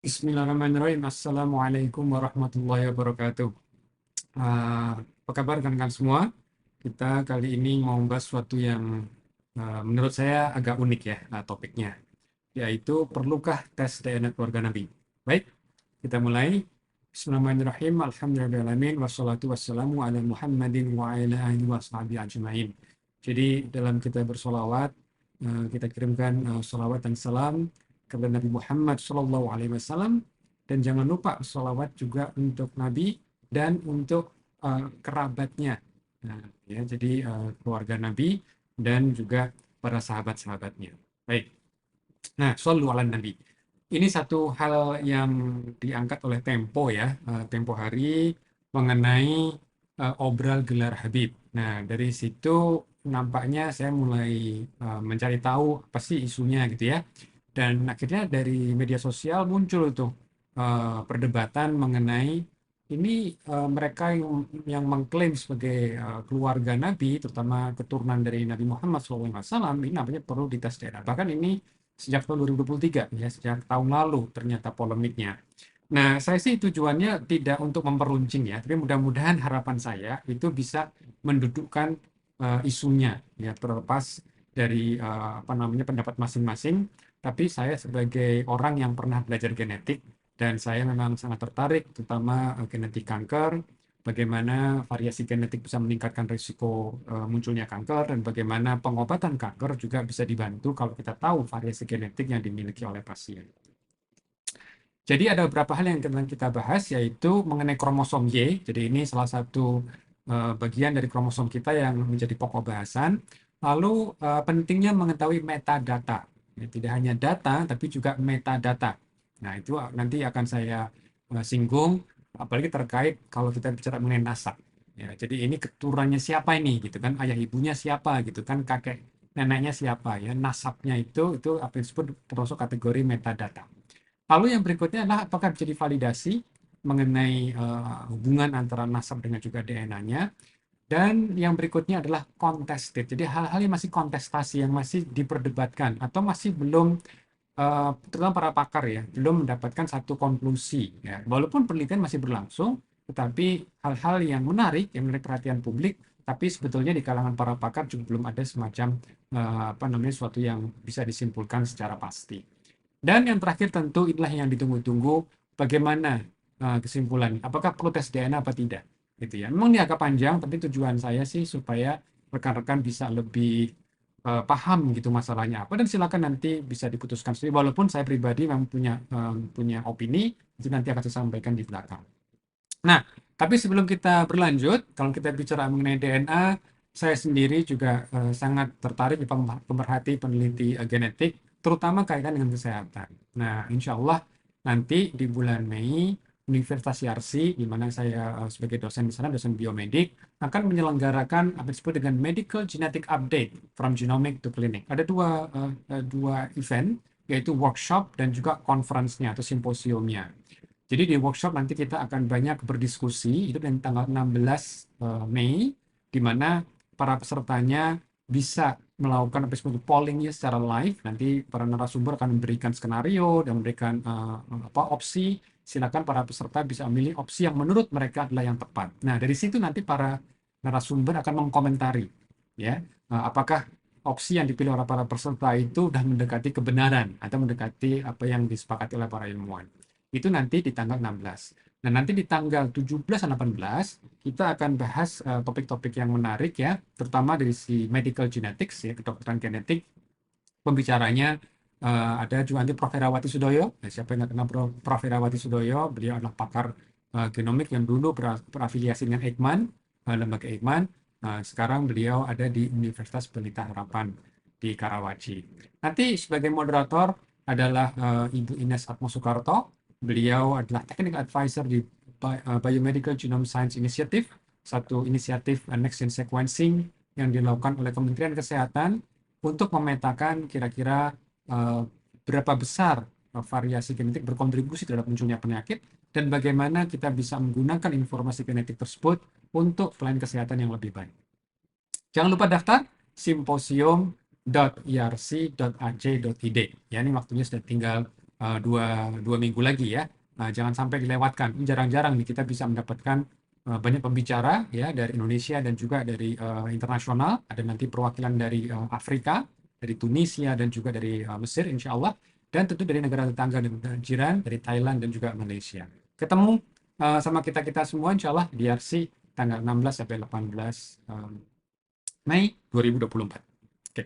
Bismillahirrahmanirrahim. Assalamualaikum warahmatullahi wabarakatuh. Apa kabar rekan-rekan semua? Kita kali ini mau membahas sesuatu yang menurut saya agak unik ya topiknya, yaitu perlukah tes DNA keluarga Nabi? Baik, kita mulai. Bismillahirrahmanirrahim. Alhamdulillahirrahmanirrahim. Wassalatu wassalamu ala Muhammadin wa ala alihi wa sahbihi ajma'in. Jadi dalam kita bersolawat, kita kirimkan solawat dan salam kepada Nabi Muhammad Shallallahu Alaihi Wasallam, dan jangan lupa sholawat juga untuk Nabi dan untuk kerabatnya. Nah, ya, jadi keluarga Nabi dan juga para sahabat-sahabatnya. Baik. Nah, shollu ala Nabi. Ini satu hal yang diangkat oleh Tempo ya, Tempo Hari mengenai obral gelar Habib. Nah, dari situ nampaknya saya mulai mencari tahu apa sih isunya gitu ya. Dan akhirnya dari media sosial muncul tuh perdebatan mengenai ini mereka yang mengklaim sebagai keluarga Nabi, terutama keturunan dari Nabi Muhammad SAW, ini namanya perlu dites DNA. Bahkan ini sejak tahun 2023, ya, sejak tahun lalu ternyata polemiknya. Nah, saya sih tujuannya tidak untuk memperuncing ya, tapi mudah-mudahan harapan saya itu bisa mendudukkan isunya, ya, terlepas dari apa namanya pendapat masing-masing. Tapi saya sebagai orang yang pernah belajar genetik, dan saya memang sangat tertarik, terutama genetik kanker, bagaimana variasi genetik bisa meningkatkan risiko munculnya kanker, dan bagaimana pengobatan kanker juga bisa dibantu kalau kita tahu variasi genetik yang dimiliki oleh pasien. Jadi ada beberapa hal yang kita bahas, yaitu mengenai kromosom Y. Jadi ini salah satu bagian dari kromosom kita yang menjadi pokok bahasan. Lalu pentingnya mengetahui metadata. Ya, tidak hanya data, tapi juga metadata. Nah, itu nanti akan saya singgung, apalagi terkait kalau kita bicara mengenai nasab. Ya, jadi ini keturunannya siapa ini, gitu kan? Ayah ibunya siapa, gitu kan? Kakek neneknya siapa, ya? Nasabnya itu apa yang disebut termasuk kategori metadata. Lalu yang berikutnya adalah apakah bisa divalidasi mengenai hubungan antara nasab dengan juga DNA-nya. Dan yang berikutnya adalah contested. Jadi hal-hal yang masih kontestasi, yang masih diperdebatkan atau masih belum, terutama para pakar ya, belum mendapatkan satu konklusi. Ya. Walaupun penelitian masih berlangsung, tetapi hal-hal yang menarik perhatian publik, tapi sebetulnya di kalangan para pakar juga belum ada semacam apa namanya suatu yang bisa disimpulkan secara pasti. Dan yang terakhir tentu inilah yang ditunggu-tunggu, bagaimana kesimpulan, apakah perlu tes DNA apa tidak, gitu ya. Memang ini agak panjang, tapi tujuan saya sih supaya rekan-rekan bisa lebih paham gitu masalahnya apa, dan silakan nanti bisa diputuskan sendiri. Walaupun saya pribadi memang punya opini, itu nanti akan saya sampaikan di belakang. Nah, tapi sebelum kita berlanjut, kalau kita bicara mengenai DNA, saya sendiri juga sangat tertarik, pemerhati, peneliti genetik, terutama kaitan dengan kesehatan. Nah, insya Allah nanti di bulan Mei, Universitas Yarsi, di mana saya sebagai dosen di sana, dosen biomedik, akan menyelenggarakan apa disebut dengan Medical Genetic Update from Genomic to Clinic. Ada dua event, yaitu workshop dan juga conference-nya atau simposiumnya. Jadi di workshop nanti kita akan banyak berdiskusi, itu dan tanggal 16 Mei, di mana para pesertanya bisa melakukan apa disebut pollingnya secara live. Nanti para narasumber akan memberikan skenario dan memberikan opsi. Silakan para peserta bisa memilih opsi yang menurut mereka adalah yang tepat. Nah, dari situ nanti para narasumber akan mengkomentari, ya, apakah opsi yang dipilih oleh para peserta itu sudah mendekati kebenaran atau mendekati apa yang disepakati oleh para ilmuwan. Itu nanti di tanggal 16. Nah, nanti di tanggal 17 dan 18, kita akan bahas topik-topik yang menarik ya, terutama dari si medical genetics, ya, kedokteran genetik. Pembicaranya ada juga nanti Prof. Herawati Sudoyo. Nah, siapa yang nggak kenal Prof. Herawati Sudoyo? Beliau adalah pakar genomik yang dulu berafiliasi dengan Eijkman, lembaga Eijkman. Sekarang beliau ada di Universitas Pelita Harapan di Karawaci. Nanti sebagai moderator adalah Ibu Ines Atmo Soekarto. Beliau adalah Technical Advisor di Biomedical Genome Science Initiative, satu inisiatif Next Gen Sequencing yang dilakukan oleh Kementerian Kesehatan untuk memetakan kira-kira berapa besar variasi genetik berkontribusi terhadap munculnya penyakit, dan bagaimana kita bisa menggunakan informasi genetik tersebut untuk pelayanan kesehatan yang lebih baik. Jangan lupa daftar symposium.irc.ac.id. Ya, ini waktunya sudah tinggal dua minggu lagi ya. Jangan sampai dilewatkan. Jarang-jarang nih kita bisa mendapatkan banyak pembicara ya dari Indonesia dan juga dari internasional. Ada nanti perwakilan dari Afrika, dari Tunisia dan juga dari Mesir insya Allah. Dan tentu dari negara tetangga dan jiran, dari Thailand dan juga Malaysia. Ketemu sama kita-kita semua insya Allah di RC tanggal 16 sampai 18 Mei 2024. Oke.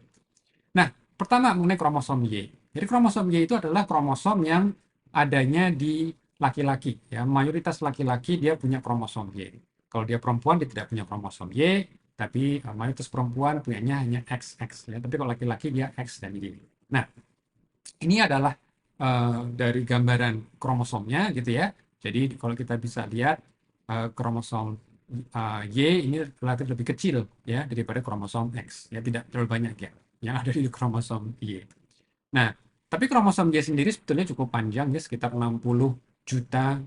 Nah, pertama mengenai kromosom Y. Jadi kromosom Y itu adalah kromosom yang adanya di laki-laki. Ya, mayoritas laki-laki dia punya kromosom Y. Kalau dia perempuan dia tidak punya kromosom Y, tapi mayoritas perempuan punyanya hanya XX. Ya. Tapi kalau laki-laki dia X dan Y. Nah, ini adalah dari gambaran kromosomnya gitu ya. Jadi kalau kita bisa lihat kromosom Y ini relatif lebih kecil ya daripada kromosom X. Ya tidak terlalu banyak ya yang ada di kromosom Y. Nah, tapi kromosom Y sendiri sebetulnya cukup panjang ya sekitar 60 juta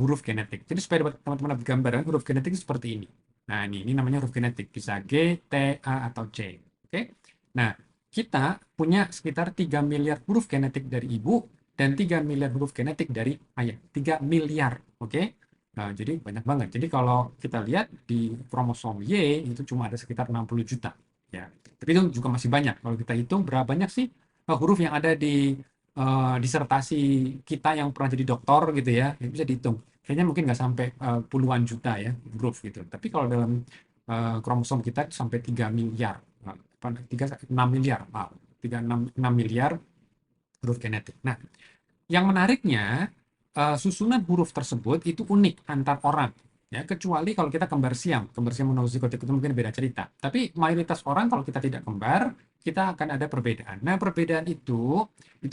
huruf genetik. Jadi supaya teman-teman dapat gambaran huruf genetik seperti ini. Nah, ini namanya huruf genetik. Bisa G, T, A, atau C. Oke. Nah, kita punya sekitar 3 miliar huruf genetik dari ibu dan 3 miliar huruf genetik dari ayah. 3 miliar. Oke. Nah, jadi banyak banget. Jadi kalau kita lihat di kromosom Y itu cuma ada sekitar 60 juta. Ya. Tapi itu juga masih banyak. Kalau kita hitung berapa banyak sih huruf yang ada di disertasi kita yang pernah jadi doktor gitu ya, bisa dihitung. Kayaknya mungkin nggak sampai puluhan juta ya huruf gitu. Tapi kalau dalam kromosom kita itu sampai 3 miliar. 6 miliar, wow. 6 miliar huruf genetik. Nah, yang menariknya, susunan huruf tersebut itu unik antar orang. Ya, kecuali kalau kita kembar siam. Kembar siam monozigotik itu mungkin beda cerita. Tapi mayoritas orang kalau kita tidak kembar, kita akan ada perbedaan. Nah, perbedaan itu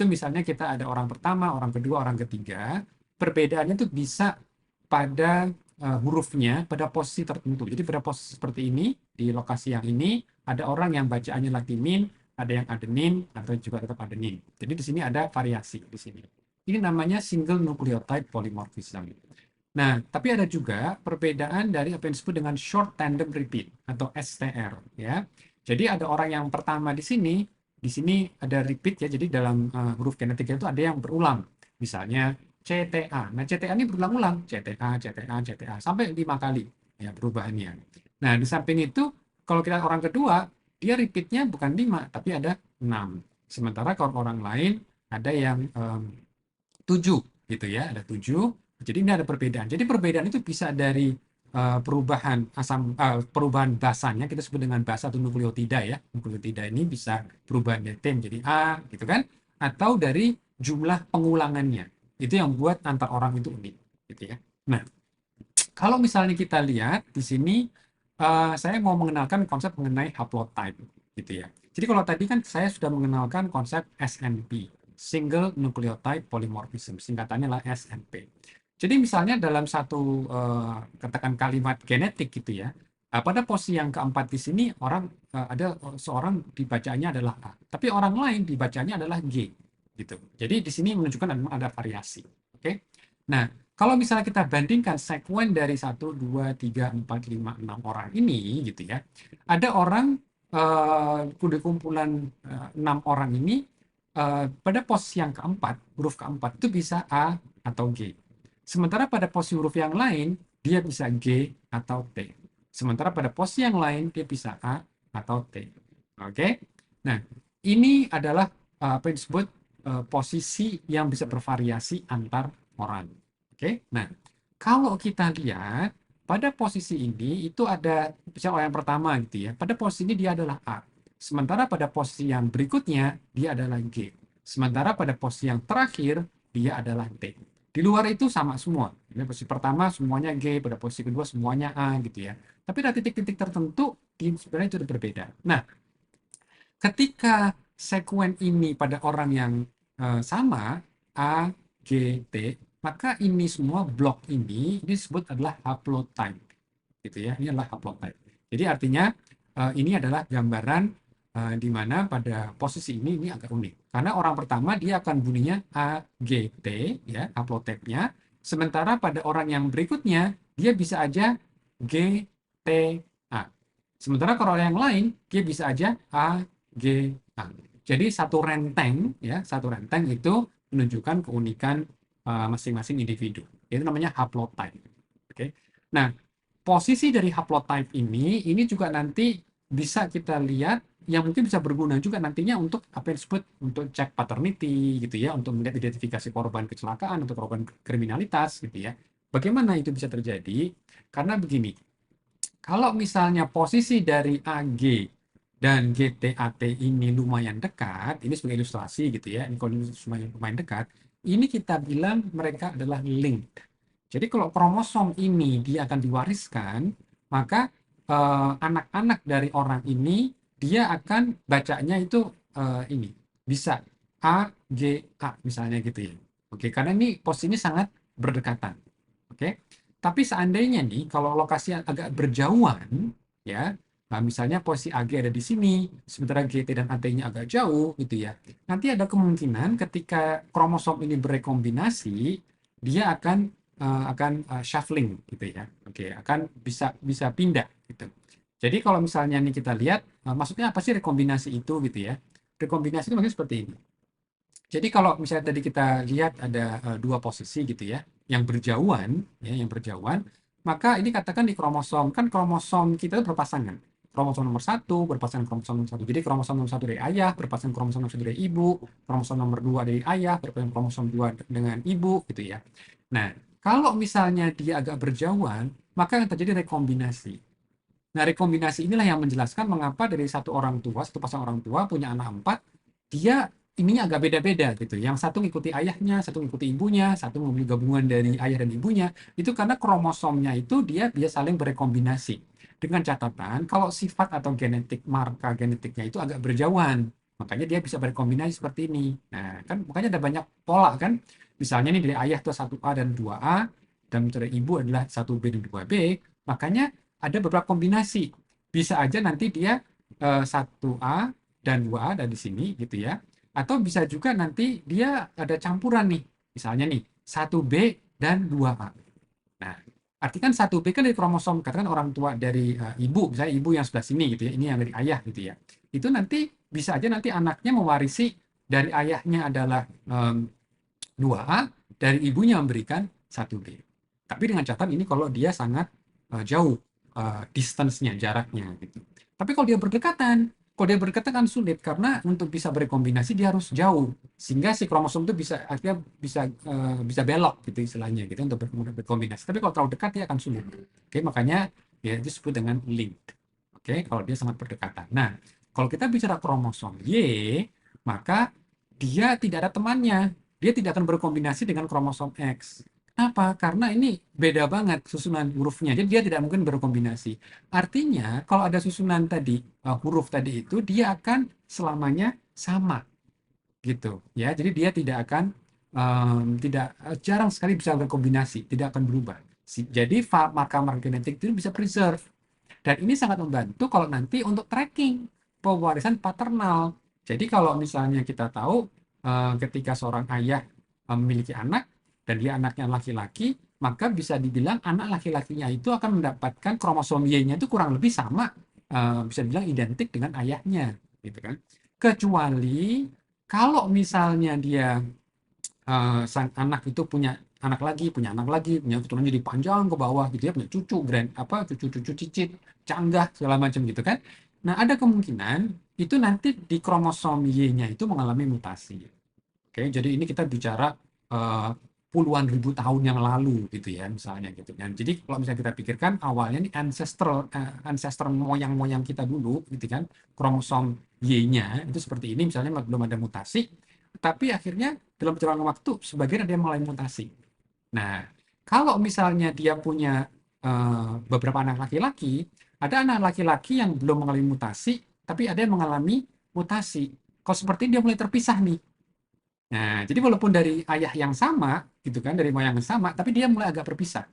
misalnya kita ada orang pertama, orang kedua, orang ketiga. Perbedaannya itu bisa pada hurufnya, pada posisi tertentu. Jadi pada posisi seperti ini, di lokasi yang ini, ada orang yang bacaannya latimin, ada yang adenin, atau juga tetap adenin. Jadi di sini ada variasi di sini. Ini namanya single nucleotide polymorphism. Nah, tapi ada juga perbedaan dari apa yang disebut dengan short tandem repeat atau STR ya. Jadi ada orang yang pertama di sini ada repeat ya. Jadi dalam huruf genetika itu ada yang berulang. Misalnya CTA. Nah, CTA ini berulang-ulang, CTA, CTA, CTA sampai 5 kali ya perubahannya. Nah, di samping itu kalau kita orang kedua, dia repeatnya bukan 5 tapi ada 6. Sementara kalau orang lain ada yang 7 gitu ya, ada 7. Jadi ini ada perbedaan. Jadi perbedaan itu bisa dari perubahan basanya, kita sebut dengan basa atau nukleotida ya. Nukleotida ini bisa perubahan dari T menjadi A gitu kan, atau dari jumlah pengulangannya. Itu yang buat antar orang itu unik gitu ya. Nah, kalau misalnya kita lihat di sini saya mau mengenalkan konsep mengenai haplotype gitu ya. Jadi kalau tadi kan saya sudah mengenalkan konsep SNP, Single Nucleotide Polymorphism, singkatannya adalah SNP. Jadi misalnya dalam satu katakan kalimat genetik gitu ya, pada posisi yang keempat di sini orang ada seorang dibacanya adalah A, tapi orang lain dibacanya adalah G gitu. Jadi di sini menunjukkan ada variasi. Oke. Nah, kalau misalnya kita bandingkan sekuen dari 1, 2, 3, 4, 5, 6 orang ini gitu ya, ada orang di kumpulan 6 orang ini pada posisi yang keempat, huruf keempat itu bisa A atau G. Sementara pada posisi huruf yang lain, dia bisa G atau T. Sementara pada posisi yang lain, dia bisa A atau T. Oke? Nah, ini adalah apa yang disebut posisi yang bisa bervariasi antar orang. Oke? Nah, kalau kita lihat, pada posisi ini itu ada, misalnya yang pertama gitu ya, pada posisi ini dia adalah A. Sementara pada posisi yang berikutnya, dia adalah G. Sementara pada posisi yang terakhir, dia adalah T. Di luar itu sama semua. Di posisi pertama semuanya G, pada posisi kedua semuanya A gitu ya. Tapi ada titik-titik tertentu sebenarnya itu berbeda. Nah, ketika sekuen ini pada orang yang sama A, G, T, maka ini semua blok ini disebut adalah haplotype. Gitu ya. Ini adalah haplotype. Jadi artinya ini adalah gambaran di mana pada posisi ini agak unik. Karena orang pertama dia akan bunyinya AGT ya, haplotype-nya. Sementara pada orang yang berikutnya dia bisa aja GTA. Sementara kalau yang lain dia bisa aja AGA. Jadi satu renteng ya, satu renteng itu menunjukkan keunikan masing-masing individu. Itu namanya haplotype. Oke. Nah, posisi dari haplotype ini juga nanti bisa kita lihat yang mungkin bisa berguna juga nantinya untuk apa yang disebut untuk cek paternity gitu ya, untuk melihat identifikasi korban kecelakaan atau korban kriminalitas gitu ya. Bagaimana itu bisa terjadi? Karena begini, kalau misalnya posisi dari AG dan GTAT ini lumayan dekat, ini sebagai ilustrasi gitu ya, ini kalau lumayan dekat, ini kita bilang mereka adalah linked. Jadi kalau kromosom ini dia akan diwariskan, maka anak-anak dari orang ini dia akan bacanya itu ini bisa A G A misalnya gitu ya. Oke, karena ini posisinya sangat berdekatan. Oke. Tapi seandainya nih kalau lokasi agak berjauhan ya, nah misalnya posisi AG ada di sini, sementara GT dan AT-nya agak jauh gitu ya. Nanti ada kemungkinan ketika kromosom ini berekombinasi, dia akan shuffling gitu ya. Oke, akan bisa pindah gitu. Jadi kalau misalnya nih kita lihat, maksudnya apa sih rekombinasi itu gitu ya? Rekombinasi itu maksudnya seperti ini. Jadi kalau misalnya tadi kita lihat ada dua posisi gitu ya, yang berjauhan, maka ini katakan di kromosom, kan kromosom kita itu berpasangan. Kromosom nomor satu berpasangan kromosom nomor satu. Jadi kromosom nomor satu dari ayah berpasangan kromosom nomor satu dari ibu, kromosom nomor dua dari ayah berpasangan kromosom dua dengan ibu gitu ya. Nah, kalau misalnya dia agak berjauhan, maka yang terjadi rekombinasi. Nah, rekombinasi inilah yang menjelaskan mengapa dari satu orang tua, satu pasang orang tua punya anak empat, dia ininya agak beda-beda gitu. Yang satu ngikuti ayahnya, satu ngikuti ibunya, satu mengambil gabungan dari ayah dan ibunya. Itu karena kromosomnya itu dia saling berekombinasi. Dengan catatan, kalau sifat atau genetik, marka genetiknya itu agak berjauhan. Makanya dia bisa berekombinasi seperti ini. Nah, kan makanya ada banyak pola kan. Misalnya nih dari ayah itu 1A dan 2A, dan dari ibu adalah 1B dan 2B. Makanya ada beberapa kombinasi. Bisa aja nanti dia 1A dan 2A ada di sini gitu ya. Atau bisa juga nanti dia ada campuran nih. Misalnya nih 1B dan 2A. Nah, arti kan 1B kan dari kromosom, katakan orang tua dari ibu, misalnya ibu yang sebelah sini gitu ya, ini yang dari ayah gitu ya. Itu nanti bisa aja nanti anaknya mewarisi dari ayahnya adalah 2A, dari ibunya memberikan 1B. Tapi dengan catatan ini kalau dia sangat jauh distance-nya, jaraknya gitu. Tapi kalau dia berdekatan kan sulit karena untuk bisa berkombinasi dia harus jauh sehingga si kromosom itu bisa akhirnya bisa belok gitu istilahnya gitu untuk berkombinasi. Tapi kalau terlalu dekat dia akan sulit. Oke, makanya ya disebut dengan linked. Oke, kalau dia sangat berdekatan. Nah, kalau kita bicara kromosom Y, maka dia tidak ada temannya. Dia tidak akan berkombinasi dengan kromosom X. Kenapa? Karena ini beda banget susunan hurufnya. Jadi dia tidak mungkin berkombinasi. Artinya kalau ada susunan tadi, huruf tadi itu dia akan selamanya sama gitu ya. Jadi dia tidak akan tidak jarang sekali bisa berkombinasi, tidak akan berubah. Jadi marker-marker genetik itu bisa preserve. Dan ini sangat membantu kalau nanti untuk tracking pewarisan paternal. Jadi kalau misalnya kita tahu ketika seorang ayah memiliki anak dan dia anaknya laki-laki, maka bisa dibilang anak laki-lakinya itu akan mendapatkan kromosom Y-nya itu kurang lebih sama, bisa dibilang identik dengan ayahnya, gitu kan. Kecuali kalau misalnya dia sang anak itu punya anak lagi, punya keturunan jadi panjang ke bawah gitu ya, punya cucu, cucu-cucu cicit, canggah segala macam gitu kan. Nah, ada kemungkinan itu nanti di kromosom Y-nya itu mengalami mutasi. Oke, jadi ini kita bicara puluhan ribu tahun yang lalu gitu ya, misalnya gitu kan. Jadi kalau misalnya kita pikirkan awalnya ini ancestor moyang-moyang kita dulu gitu kan, kromosom Y-nya itu seperti ini misalnya belum ada mutasi, tapi akhirnya dalam perjalanan waktu sebagian ada yang mulai mutasi. Nah, kalau misalnya dia punya beberapa anak laki-laki, ada anak laki-laki yang belum mengalami mutasi, tapi ada yang mengalami mutasi. Kalau seperti ini dia mulai terpisah nih. Nah, jadi walaupun dari ayah yang sama, gitu kan, dari moyang yang sama, tapi dia mulai agak berpisah,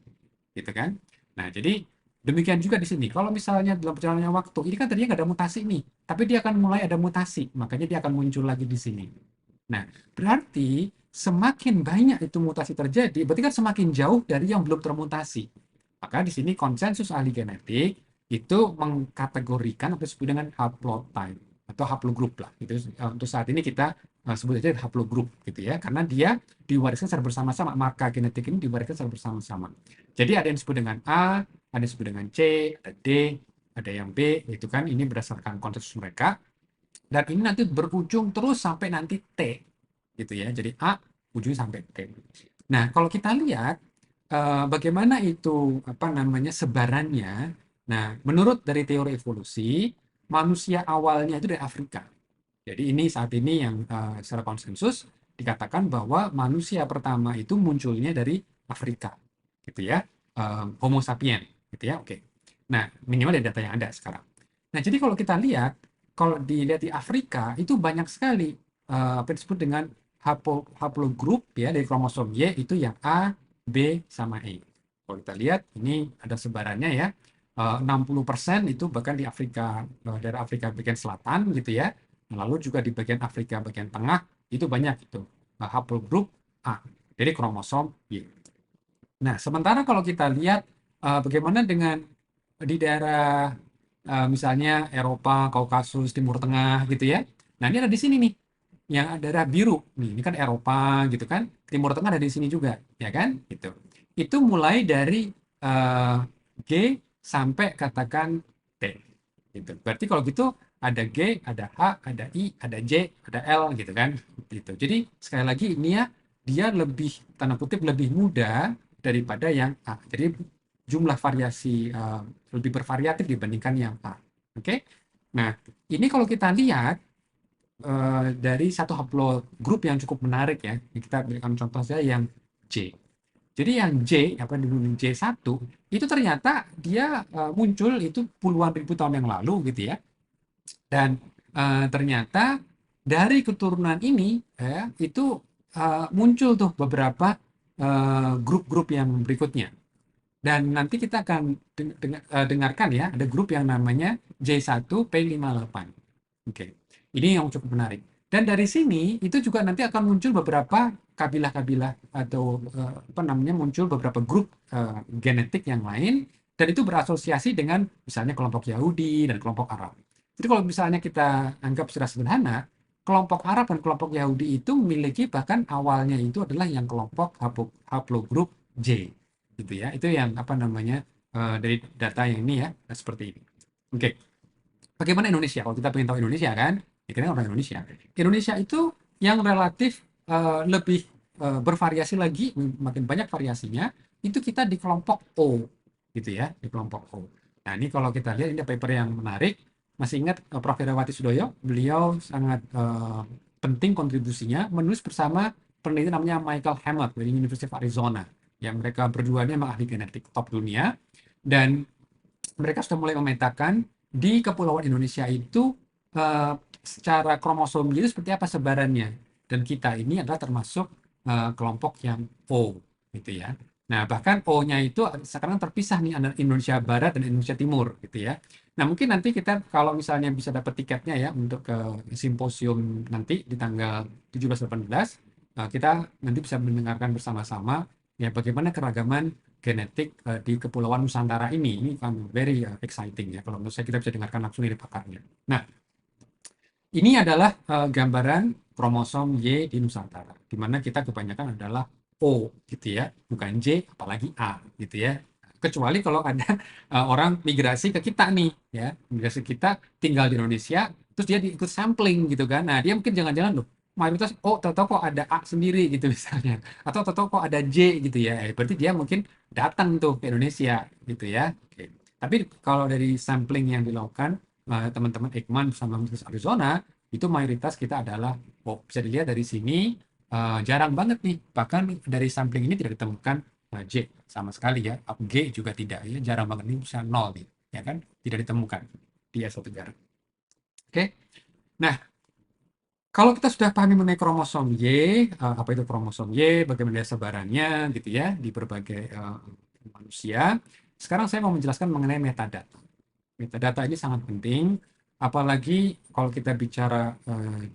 gitu kan. Nah, jadi demikian juga di sini. Kalau misalnya dalam perjalanan waktu, ini kan tadinya nggak ada mutasi nih, tapi dia akan mulai ada mutasi, makanya dia akan muncul lagi di sini. Nah, berarti semakin banyak itu mutasi terjadi, berarti kan semakin jauh dari yang belum termutasi. Maka di sini konsensus ahli genetik itu mengkategorikan apa disebut dengan haplotype atau haplogroup lah. Itu untuk saat ini kita sebut aja haplogroup gitu ya, karena dia diwariskan secara bersama-sama, marka genetik ini diwariskan secara bersama-sama. Jadi ada yang disebut dengan A, ada yang disebut dengan C, ada D, ada yang B, itu kan ini berdasarkan konsensus mereka. Dan ini nanti berujung terus sampai nanti T, gitu ya. Jadi A ujungnya sampai T. Nah, kalau kita lihat bagaimana itu apa namanya sebarannya. Nah, menurut dari teori evolusi, manusia awalnya itu dari Afrika. Jadi ini saat ini yang secara konsensus dikatakan bahwa manusia pertama itu munculnya dari Afrika, gitu ya, Homo sapien, gitu ya. Oke. Nah, minimal dari data yang ada sekarang. Nah, jadi kalau kita lihat, kalau dilihat di Afrika itu banyak sekali apa yang disebut dengan haplogroup ya dari kromosom Y itu yang A, B, sama E. Kalau kita lihat ini ada sebarannya ya, 60% itu bahkan di Afrika, daerah Afrika bagian selatan gitu ya. Lalu juga di bagian Afrika bagian tengah itu banyak itu haplogroup A, jadi kromosom Y. Nah, sementara kalau kita lihat bagaimana dengan di daerah misalnya Eropa, Kaukasus, Timur Tengah gitu ya. Nah, ini ada di sini nih, yang daerah biru. Nih, ini kan Eropa gitu kan. Timur Tengah ada di sini juga, ya kan? Gitu. Itu mulai dari G sampai katakan T. Gitu. Berarti kalau gitu ada G, ada H, ada I, ada J, ada L gitu kan. Gitu. Jadi sekali lagi ini ya dia lebih tanda kutip lebih muda daripada yang A. Jadi jumlah variasi lebih bervariatif dibandingkan yang A. Oke. Nah, ini kalau kita lihat dari satu haplogroup yang cukup menarik ya. Kita berikan contoh saja yang J. Jadi yang J, apa yang disebut J1, itu ternyata dia muncul itu puluhan ribu tahun yang lalu gitu ya. Dan ternyata dari keturunan ini ya, itu muncul tuh beberapa grup-grup yang berikutnya. Dan nanti kita akan dengarkan ya, ada grup yang namanya J1P58. Oke, ini yang cukup menarik. Dan dari sini itu juga nanti akan muncul beberapa kabilah-kabilah atau apa namanya muncul beberapa grup genetik yang lain dan itu berasosiasi dengan misalnya kelompok Yahudi dan kelompok Arab. Jadi kalau misalnya kita anggap secara sederhana, kelompok Arab dan kelompok Yahudi itu memiliki bahkan awalnya itu adalah yang kelompok haplogroup J, gitu ya. Itu yang apa namanya dari data yang ini ya seperti ini. Oke. Bagaimana Indonesia? Kalau kita pengen tahu Indonesia kan, ya kita orang Indonesia. Indonesia itu yang relatif lebih bervariasi lagi, makin banyak variasinya, itu kita di kelompok O, gitu ya, di kelompok O. Nah ini kalau kita lihat ini paper yang menarik, masih ingat Prof. Herawati Sudoyo, beliau sangat penting kontribusinya menulis bersama peneliti namanya Michael Hammett dari University of Arizona, yang mereka berdua ini memang ahli genetik top dunia, dan mereka sudah mulai memetakan di kepulauan Indonesia itu secara kromosom itu seperti apa sebarannya. Dan kita ini adalah termasuk kelompok yang O, gitu ya. Nah, bahkan O-nya itu sekarang terpisah nih antara Indonesia Barat dan Indonesia Timur, gitu ya. Nah, mungkin nanti kita kalau misalnya bisa dapat tiketnya ya untuk ke simposium nanti di tanggal 17-18, kita nanti bisa mendengarkan bersama-sama ya bagaimana keragaman genetik di Kepulauan Nusantara ini. Ini kan very exciting ya. Kalau menurut saya kita bisa dengarkan langsung dari pakarnya. Nah, ini adalah gambaran kromosom Y di Nusantara, di mana kita kebanyakan adalah O gitu ya, bukan J, apalagi A gitu ya. Kecuali kalau ada orang migrasi ke kita nih ya, migrasi kita tinggal di Indonesia, terus dia ikut sampling gitu kan. Nah, dia mungkin jangan-jangan loh, mayoritas oh tahu-tahu kok ada A sendiri gitu misalnya, atau tahu-tahu kok ada J gitu ya. Berarti dia mungkin datang tuh ke Indonesia gitu ya. Oke. Tapi kalau dari sampling yang dilakukan teman-teman Ekman bersama Universitas Arizona, itu mayoritas kita adalah, oh, bisa dilihat dari sini, jarang banget nih, bahkan dari sampling ini tidak ditemukan J sama sekali ya, G juga tidak ya, jarang banget ini bisa 0 nih, ya kan, tidak ditemukan di Asia Tenggara. Oke, nah kalau kita sudah pahami mengenai kromosom Y, apa itu kromosom Y, bagaimana sebarannya gitu ya di berbagai manusia, sekarang saya mau menjelaskan mengenai metadata. Metadata ini sangat penting, apalagi kalau kita bicara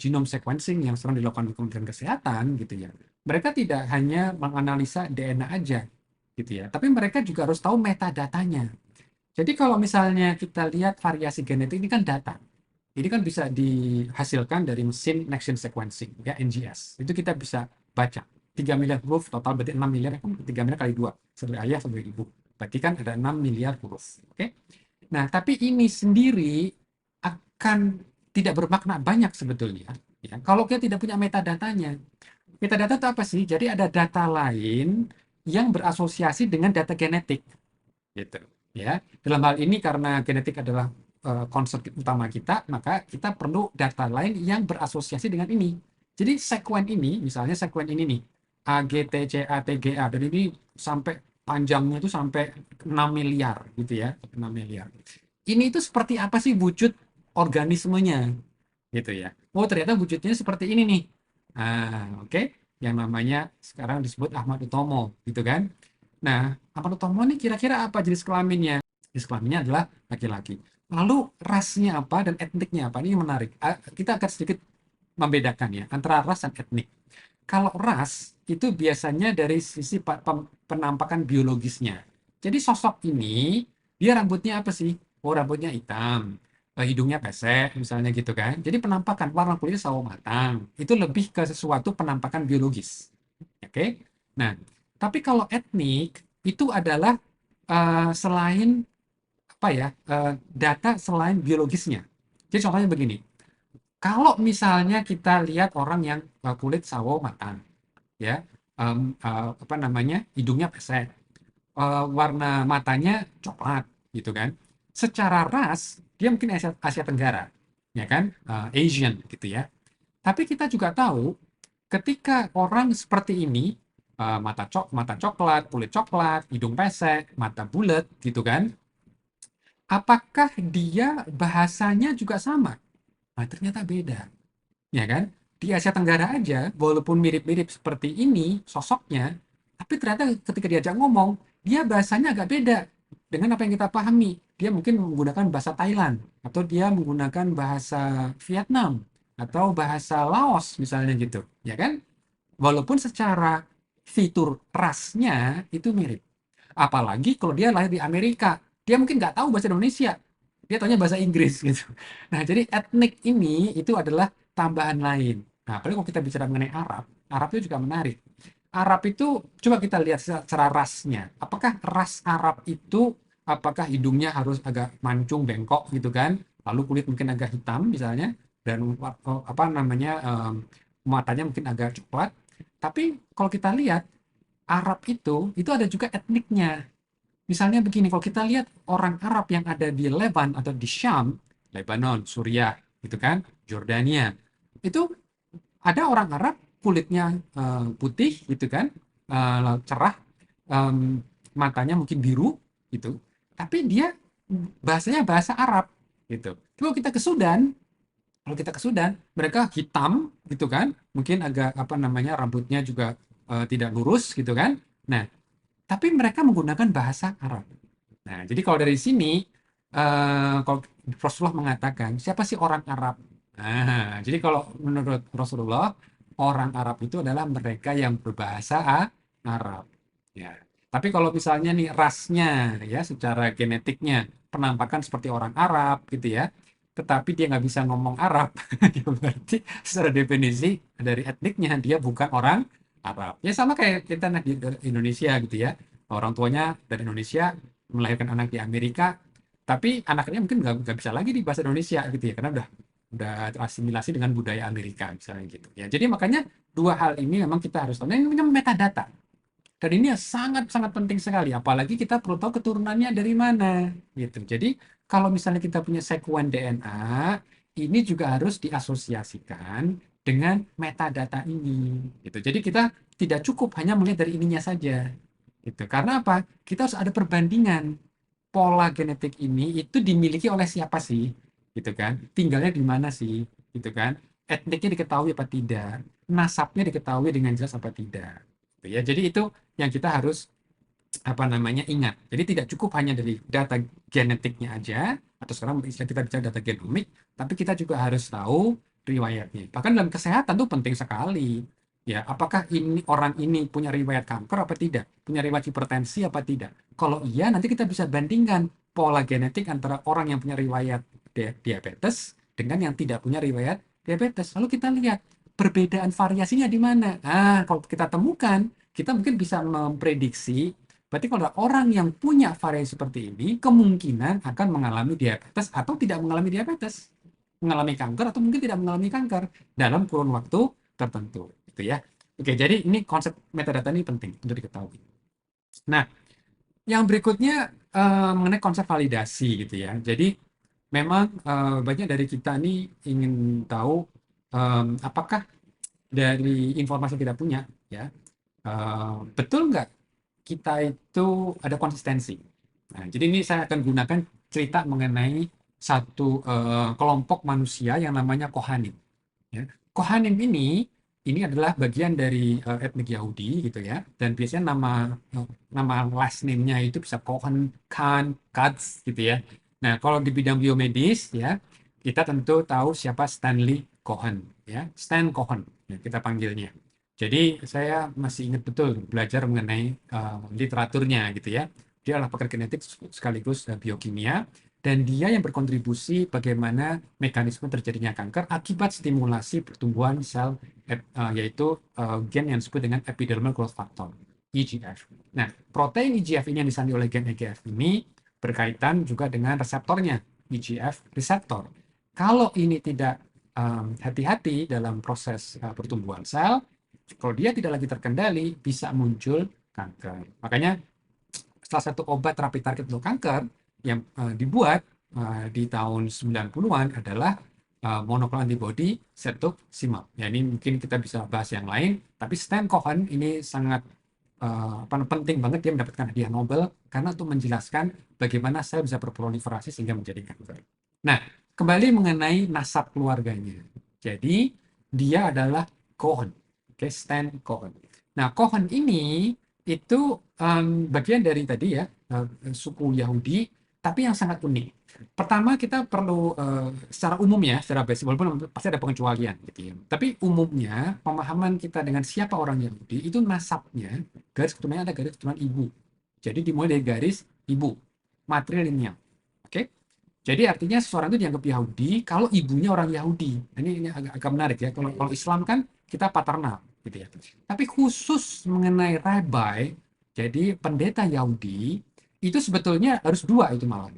genome sequencing yang sedang dilakukan di Kementerian Kesehatan gitu ya. Mereka tidak hanya menganalisa DNA aja gitu ya, tapi mereka juga harus tahu metadatanya. Jadi kalau misalnya kita lihat variasi genetik ini kan data. Ini kan bisa dihasilkan dari mesin next gen sequencing, ya NGS. Itu kita bisa baca. 3 miliar huruf, total berarti 6 miliar, 3 miliar kali 2. Sebagai ayah, sebagai ibu. Berarti kan ada 6 miliar huruf. Oke? Nah, tapi ini sendiri akan tidak bermakna banyak sebetulnya. Ya, kalau kita tidak punya metadatanya. Metadata itu apa sih? Jadi ada data lain yang berasosiasi dengan data genetik. Gitu. Ya, dalam hal ini karena genetik adalah concern utama kita, maka kita perlu data lain yang berasosiasi dengan ini. Jadi sekuen ini, misalnya sekuen ini nih, A, G, T, C, A, T, G, A, dan ini sampai panjangnya itu sampai 6 miliar gitu ya, 6 miliar. Ini itu seperti apa sih wujud organismenya gitu ya. Oh, ternyata wujudnya seperti ini nih. Oke. Okay. Yang namanya sekarang disebut Ahmad Utomo gitu kan. Nah, Ahmad Utomo ini kira-kira apa jenis kelaminnya? Jenis kelaminnya adalah laki-laki. Lalu rasnya apa dan etniknya apa? Ini menarik. Kita akan sedikit membedakan ya antara ras dan etnik. Kalau ras itu biasanya dari sisi penampakan biologisnya. Jadi sosok ini dia rambutnya apa sih? Oh, rambutnya hitam, hidungnya pesek misalnya gitu kan. Jadi penampakan warna kulitnya sawo matang itu lebih ke sesuatu penampakan biologis. Oke. Nah, tapi kalau etnik itu adalah selain apa ya data selain biologisnya. Jadi contohnya begini, kalau misalnya kita lihat orang yang kulit sawo matang, ya, apa namanya, hidungnya pesek, warna matanya coklat, gitu kan. Secara ras dia mungkin Asia Tenggara, ya kan, Asian gitu ya. Tapi kita juga tahu ketika orang seperti ini, mata coklat, kulit coklat, hidung pesek, mata bulat, gitu kan. Apakah dia bahasanya juga sama? Nah, ternyata beda. Ya kan? Di Asia Tenggara aja, walaupun mirip-mirip seperti ini sosoknya, tapi ternyata ketika diajak ngomong, dia bahasanya agak beda dengan apa yang kita pahami. Dia mungkin menggunakan bahasa Thailand, atau dia menggunakan bahasa Vietnam, atau bahasa Laos misalnya gitu. Ya kan? Walaupun secara fitur rasnya itu mirip. Apalagi kalau dia lahir di Amerika, dia mungkin nggak tahu bahasa Indonesia, dia taunya bahasa Inggris gitu. Nah, jadi etnik ini itu adalah tambahan lain. Nah, apalagi kalau kita bicara mengenai Arab, Arab itu juga menarik. Arab itu coba kita lihat secara rasnya. Apakah ras Arab itu apakah hidungnya harus agak mancung bengkok gitu kan? Lalu kulit mungkin agak hitam misalnya dan apa namanya matanya mungkin agak coklat. Tapi kalau kita lihat Arab itu ada juga etniknya. Misalnya begini, kalau kita lihat orang Arab yang ada di Leban atau di Syam, Lebanon, Suriah, gitu kan, Jordania, itu ada orang Arab kulitnya putih, gitu kan, cerah, em, matanya mungkin biru, gitu, tapi dia bahasanya bahasa Arab, gitu. Kalau kita ke Sudan, mereka hitam, gitu kan, mungkin agak apa namanya rambutnya juga tidak lurus, gitu kan. Nah, tapi mereka menggunakan bahasa Arab. Nah, jadi kalau dari sini, kalau Rasulullah mengatakan, siapa sih orang Arab? Nah, jadi kalau menurut Rasulullah, orang Arab itu adalah mereka yang berbahasa Arab. Ya. Tapi kalau misalnya nih rasnya, ya secara genetiknya penampakan seperti orang Arab gitu ya, tetapi dia nggak bisa ngomong Arab, ya berarti secara definisi dari etniknya dia bukan orang Arab. Ya sama kayak kita di Indonesia gitu ya, orang tuanya dari Indonesia melahirkan anak di Amerika, tapi anaknya mungkin nggak bisa lagi di bahasa Indonesia gitu ya, karena udah terasimilasi dengan budaya Amerika misalnya gitu ya. Jadi makanya dua hal ini memang kita harus tahu. Nah, ini namanya metadata. Dan ini sangat-sangat penting sekali, apalagi kita perlu tahu keturunannya dari mana gitu. Jadi kalau misalnya kita punya sekuen DNA, ini juga harus diasosiasikan dengan metadata ini gitu. Jadi kita tidak cukup hanya melihat dari ininya saja gitu. Karena apa? Kita harus ada perbandingan pola genetik ini itu dimiliki oleh siapa sih? Gitu kan? Tinggalnya di mana sih? Gitu kan? Etniknya diketahui apa tidak? Nasabnya diketahui dengan jelas apa tidak? Gitu ya. Jadi itu yang kita harus apa namanya ingat. Jadi tidak cukup hanya dari data genetiknya aja atau sekarang istilah kita bicara data genomik, tapi kita juga harus tahu riwayatnya. Bahkan dalam kesehatan tuh penting sekali. Ya, apakah ini orang ini punya riwayat kanker apa tidak? Punya riwayat hipertensi apa tidak? Kalau iya, nanti kita bisa bandingkan pola genetik antara orang yang punya riwayat diabetes dengan yang tidak punya riwayat diabetes. Lalu kita lihat perbedaan variasinya di mana. Nah, kalau kita temukan, kita mungkin bisa memprediksi, berarti kalau ada orang yang punya variasi seperti ini, kemungkinan akan mengalami diabetes atau tidak mengalami diabetes, mengalami kanker atau mungkin tidak mengalami kanker dalam kurun waktu tertentu, gitu ya. Oke, jadi ini konsep metadata ini penting untuk diketahui. Nah, yang berikutnya mengenai konsep validasi gitu ya. Jadi memang banyak dari kita ini ingin tahu apakah dari informasi yang kita punya ya betul nggak kita itu ada konsistensi. Nah, jadi ini saya akan gunakan cerita mengenai satu kelompok manusia yang namanya Kohanim. Ya. Kohanim ini adalah bagian dari etnik Yahudi gitu ya, dan biasanya nama last name-nya itu bisa Cohen, Khan, Katz gitu ya. Nah, kalau di bidang biomedis ya, kita tentu tahu siapa Stanley Cohen ya, Stan Cohen ya, kita panggilnya. Jadi saya masih ingat betul belajar mengenai literaturnya gitu ya. Dia adalah pakar genetik sekaligus biokimia, dan dia yang berkontribusi bagaimana mekanisme terjadinya kanker akibat stimulasi pertumbuhan sel yaitu gen yang disebut dengan epidermal growth factor EGF. Nah, protein EGF ini yang disandi oleh gen EGF ini berkaitan juga dengan reseptornya EGF reseptor. Kalau ini tidak hati-hati dalam proses pertumbuhan sel, kalau dia tidak lagi terkendali bisa muncul kanker. Makanya salah satu obat terapi target untuk kanker yang dibuat di tahun 90-an adalah monoclonal antibody cetuximab. Ya, ini mungkin kita bisa bahas yang lain, tapi Stan Cohen ini sangat penting banget dia mendapatkan hadiah Nobel karena untuk menjelaskan bagaimana sel bisa berproliferasi sehingga menjadi kanker. Nah, kembali mengenai nasab keluarganya. Jadi, dia adalah Cohen. Oke, Stan Cohen. Nah, Cohen ini itu bagian dari tadi ya, suku Yahudi, tapi yang sangat unik. Pertama kita perlu secara umum ya, secara basic, walaupun pasti ada pengecualian gitu ya. Tapi umumnya pemahaman kita dengan siapa orang Yahudi itu nasabnya, garis keturunannya ada garis keturunan ibu. Jadi dimulai dari garis ibu, matrilineal. Oke? Jadi artinya seseorang itu dianggap Yahudi kalau ibunya orang Yahudi. Ini agak menarik ya. Kalau Islam kan kita paternal gitu ya. Tapi khusus mengenai rabbi, jadi pendeta Yahudi itu sebetulnya harus dua itu malah.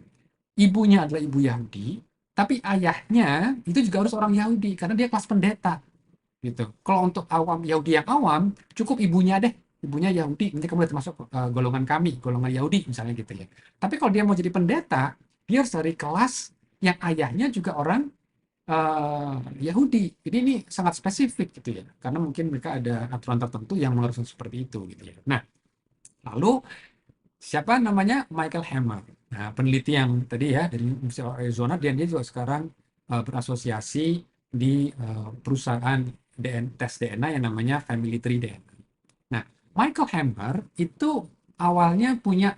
Ibunya adalah ibu Yahudi, tapi ayahnya itu juga harus orang Yahudi karena dia kelas pendeta gitu. Kalau untuk awam Yahudi yang awam, cukup ibunya deh. Ibunya Yahudi, nanti kamu termasuk golongan kami, golongan Yahudi misalnya gitu ya. Tapi kalau dia mau jadi pendeta, dia harus dari kelas yang ayahnya juga orang Yahudi. Jadi ini sangat spesifik gitu ya, karena mungkin mereka ada aturan tertentu yang mengharuskan seperti itu gitu ya. Nah, lalu siapa namanya Michael Hammer. Nah, peneliti yang tadi ya dari University of Arizona, dia juga sekarang berasosiasi di perusahaan tes DNA yang namanya Family Tree DNA. Nah, Michael Hammer itu awalnya punya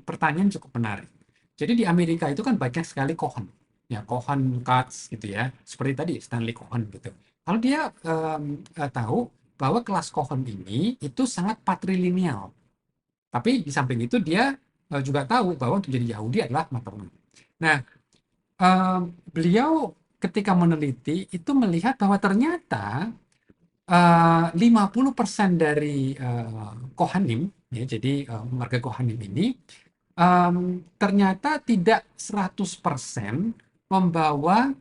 pertanyaan cukup menarik. Jadi di Amerika itu kan banyak sekali Cohen, ya Cohen Katz gitu ya, seperti tadi Stanley Cohen gitu. Kalau dia tahu bahwa kelas Cohen ini itu sangat patrilineal, tapi di samping itu dia juga tahu bahwa untuk jadi Yahudi adalah maternal. Nah, beliau ketika meneliti itu melihat bahwa ternyata 50% dari Kohanim, ya, jadi marga Kohanim ini ternyata tidak 100% membawa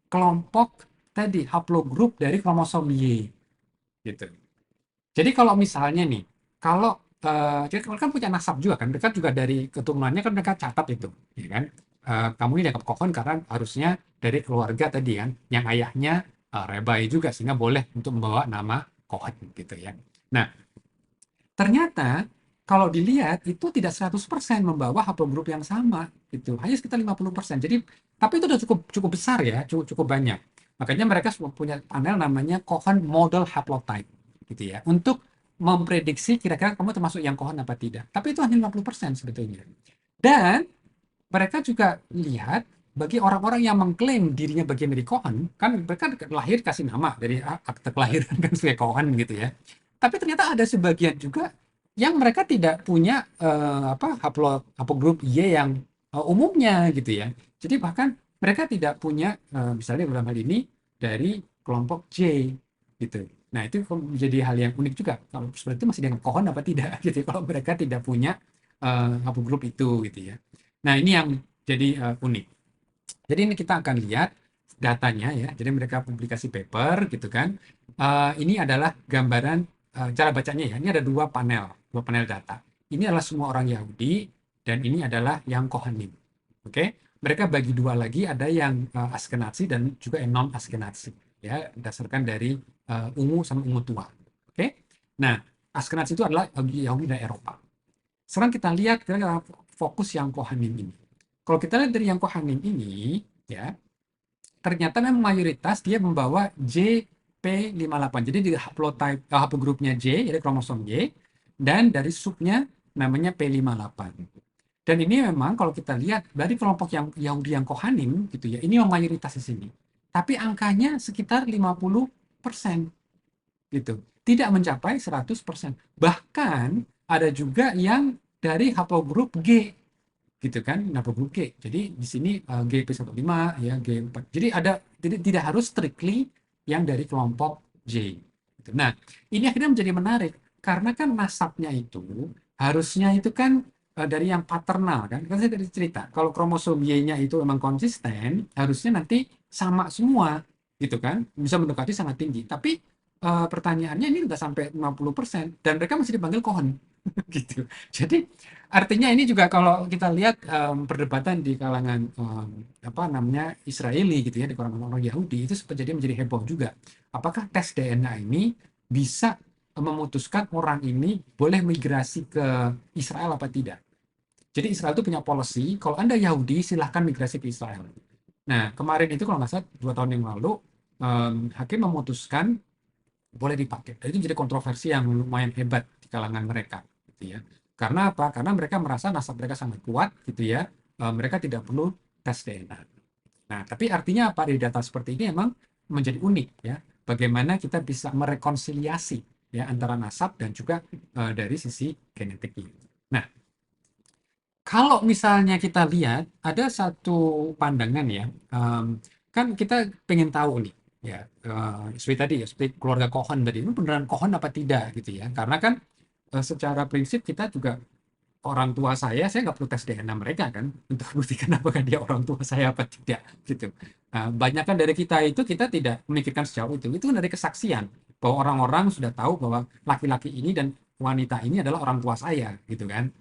kelompok tadi haplogrup dari kromosom Y, gitu. Jadi kalau misalnya nih, kalau jadi mereka kan punya nasab juga kan, mereka juga dari keturunannya kan mereka catat itu, ya kan? Kamu ini dianggap Kohon karena harusnya dari keluarga tadi kan, yang ayahnya Rebai juga sehingga boleh untuk membawa nama Kohon gitu ya. Nah, ternyata kalau dilihat itu tidak 100% membawa haplogrup yang sama gitu, hanya sekitar 50%. Jadi tapi itu udah cukup besar ya, cukup banyak. Makanya mereka punya panel namanya Cohen Model Haplotype gitu ya, untuk memprediksi kira-kira kamu termasuk yang Cohen apa tidak. Tapi itu hanya 50% sebetulnya. Dan mereka juga lihat bagi orang-orang yang mengklaim dirinya bagian dari Cohen, kan mereka lahir kasih nama dari akte kelahiran kan sebagai Cohen gitu ya. Tapi ternyata ada sebagian juga yang mereka tidak punya haplogrup Y yang umumnya gitu ya. Jadi bahkan mereka tidak punya misalnya dalam hal ini dari kelompok J gitu. Nah, itu menjadi hal yang unik juga. Kalau seperti itu masih dengan Kohon apa tidak gitu ya, kalau mereka tidak punya haplogroup itu gitu ya. Nah, ini yang jadi unik. Jadi ini kita akan lihat datanya ya. Jadi mereka publikasi paper gitu kan. Ini adalah gambaran cara bacanya ya. Ini ada dua panel data. Ini adalah semua orang Yahudi dan ini adalah yang Kohanim. Oke, mereka bagi dua lagi, ada yang Askenazi dan juga yang non Askenazi ya, berdasarkan dari ungu sama ungu tua. Oke, nah Askenazi itu adalah Yahudi dari Eropa. Sekarang kita lihat kita fokus yang Kohanim ini. Kalau kita lihat dari yang Kohanim ini, ya, ternyata memang mayoritas dia membawa JP58. Jadi di haplotype haplogrupnya J, jadi kromosom Y, dan dari subnya namanya P58. Dan ini memang kalau kita lihat dari kelompok yang Yahudi yang Kohanim gitu ya, ini memang mayoritas di sini. Tapi angkanya sekitar 50% gitu. Tidak mencapai 100%. Bahkan ada juga yang dari haplogrup G gitu kan, haplogrup G. Jadi di sini GP15 ya, G4. Jadi ada tidak harus strictly yang dari kelompok J. Gitu. Nah, ini akhirnya menjadi menarik karena kan nasabnya itu harusnya itu kan dari yang paternal kan. Kan saya tadi cerita, kalau kromosom Y-nya itu memang konsisten, harusnya nanti sama semua gitu kan, bisa mendekati sangat tinggi. Tapi pertanyaannya ini nggak sampai 50% dan mereka masih dipanggil Kohon gitu. Jadi artinya ini juga kalau kita lihat perdebatan di kalangan apa namanya Israeli gitu ya, di kalangan orang Yahudi itu jadi menjadi heboh juga. Apakah tes DNA ini bisa memutuskan orang ini boleh migrasi ke Israel apa tidak? Jadi Israel itu punya policy, kalau Anda Yahudi silahkan migrasi ke Israel. Nah, kemarin itu kalau nggak salah 2 tahun yang lalu, hakim memutuskan boleh dipakai. Dan itu jadi kontroversi yang lumayan hebat di kalangan mereka, gitu ya. Karena apa? Karena mereka merasa nasab mereka sangat kuat, gitu ya. Mereka tidak perlu tes DNA. Nah, tapi artinya apa? Dari data seperti ini memang menjadi unik, ya. Bagaimana kita bisa merekonsiliasi ya antara nasab dan juga dari sisi genetiknya. Nah, kalau misalnya kita lihat ada satu pandangan ya, kan kita pengen tahu nih, ya seperti tadi ya, seperti keluarga Cohen tadi, itu beneran Cohen apa tidak gitu ya? Karena kan secara prinsip kita juga orang tua saya nggak perlu tes DNA mereka kan untuk buktikan apakah dia orang tua saya apa tidak gitu. Banyak kan dari kita itu kita tidak memikirkan sejauh itu kan dari kesaksian bahwa orang-orang sudah tahu bahwa laki-laki ini dan wanita ini adalah orang tua saya gitu kan.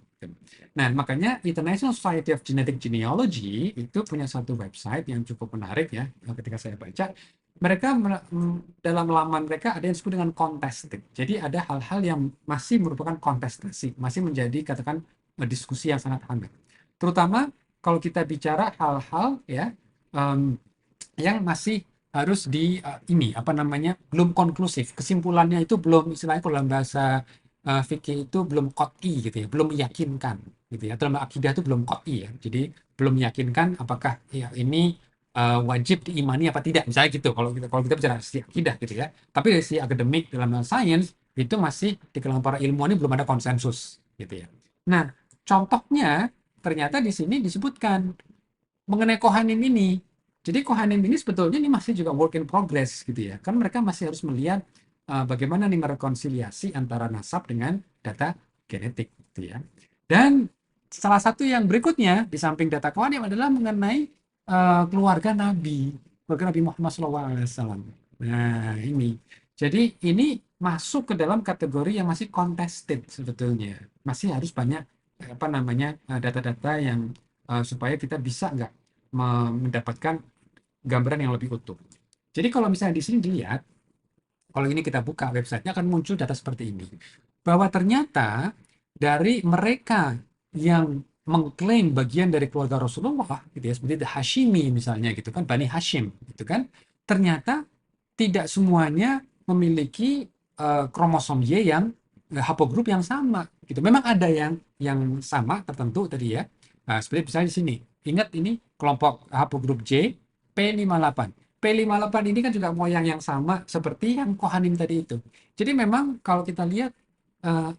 Nah, makanya International Society of Genetic Genealogy itu punya satu website yang cukup menarik ya. Ketika saya baca, mereka dalam laman mereka ada yang disebut dengan contested. Jadi ada hal-hal yang masih merupakan kontestasi, masih menjadi katakan diskusi yang sangat hangat. Terutama kalau kita bicara hal-hal ya yang masih harus ini apa namanya belum konklusif, kesimpulannya itu belum, istilahnya kalau dalam bahasa fikih itu belum qot'i gitu ya, belum meyakinkan gitu ya. Dalam akidah itu belum qot'i ya. Jadi belum meyakinkan apakah ya ini wajib diimani apa tidak, misalnya gitu. Kalau kita bicara sisi akidah gitu ya. Tapi dari sisi akademik dalam sains itu masih di kalangan para ilmuwan ini belum ada konsensus gitu ya. Nah, contohnya ternyata di sini disebutkan mengenai Kohanim ini. Jadi Kohanim ini sebetulnya ini masih juga work in progress gitu ya. Kan mereka masih harus melihat bagaimana nih merekonsiliasi antara nasab dengan data genetik gitu ya. Dan salah satu yang berikutnya di samping data Kohanim adalah mengenai keluarga Nabi Muhammad SAW. Nah, ini. Jadi ini masuk ke dalam kategori yang masih contested sebetulnya. Masih harus banyak apa namanya data-data yang supaya kita bisa nggak mendapatkan gambaran yang lebih utuh. Jadi kalau misalnya di sini dilihat, kalau ini kita buka websitenya akan muncul data seperti ini. Bahwa ternyata dari mereka yang mengklaim bagian dari keluarga Rasulullah, gitu ya, seperti Hashimi misalnya gitu kan, Bani Hashim gitu kan, ternyata tidak semuanya memiliki kromosom Y yang haplogroup yang sama gitu. Memang ada yang sama tertentu tadi ya. Nah, seperti misalnya di sini. Ingat ini kelompok haplogroup J P58. P58 ini kan juga moyang yang sama seperti yang Kohanim tadi itu. Jadi memang kalau kita lihat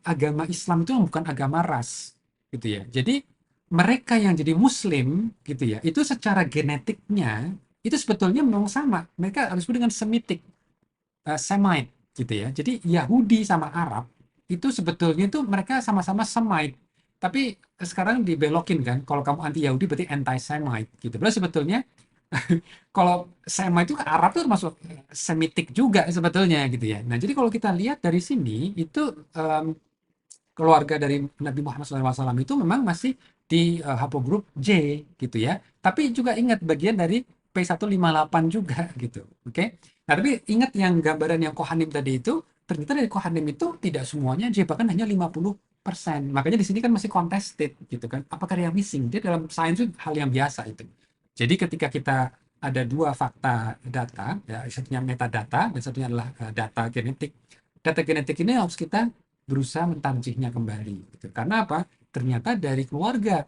agama Islam itu bukan agama ras gitu ya. Jadi mereka yang jadi Muslim gitu ya, itu secara genetiknya itu sebetulnya memang sama. Mereka harus disebut dengan Semitic, Semite gitu ya. Jadi Yahudi sama Arab itu sebetulnya itu mereka sama-sama Semite. Tapi sekarang dibelokin kan, kalau kamu anti Yahudi berarti anti Semite gitu. Berarti sebetulnya kalau Semite itu Arab itu termasuk Semitik juga sebetulnya gitu ya. Nah, jadi kalau kita lihat dari sini itu keluarga dari Nabi Muhammad SAW itu memang masih di haplogrup J gitu ya. Tapi juga ingat bagian dari P158 juga gitu. Oke. Nah, tapi ingat yang gambaran yang Kohanim tadi itu, ternyata dari Kohanim itu tidak semuanya J, bahkan hanya 50%. Makanya di sini kan masih contested gitu kan. Apakah ada yang missing? Dia dalam sains itu hal yang biasa itu. Jadi ketika kita ada dua fakta data, ya, satunya metadata dan satunya adalah data genetik. Data genetik ini harus kita berusaha mentarjihnya kembali gitu. Karena apa? Ternyata dari keluarga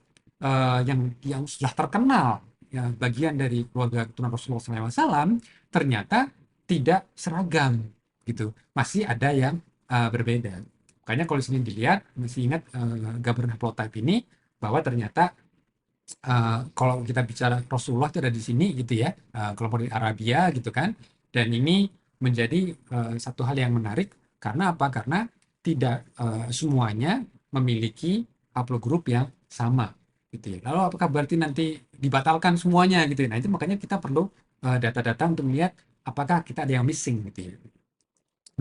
yang sudah terkenal ya, bagian dari keluarga keturunan Rasulullah SAW ternyata tidak seragam gitu. Masih ada yang berbeda. Makanya kalau di sini dilihat masih ingat gambaran haplotype ini bahwa ternyata kalau kita bicara Rasulullah itu ada di sini gitu ya, kelompok dari Arabia gitu kan. Dan ini menjadi satu hal yang menarik karena apa? Karena tidak semuanya memiliki haplogrup yang sama gitu ya. Lalu apakah berarti nanti dibatalkan semuanya gitu ya? Nah, itu makanya kita perlu data-data untuk melihat apakah kita ada yang missing gitu ya.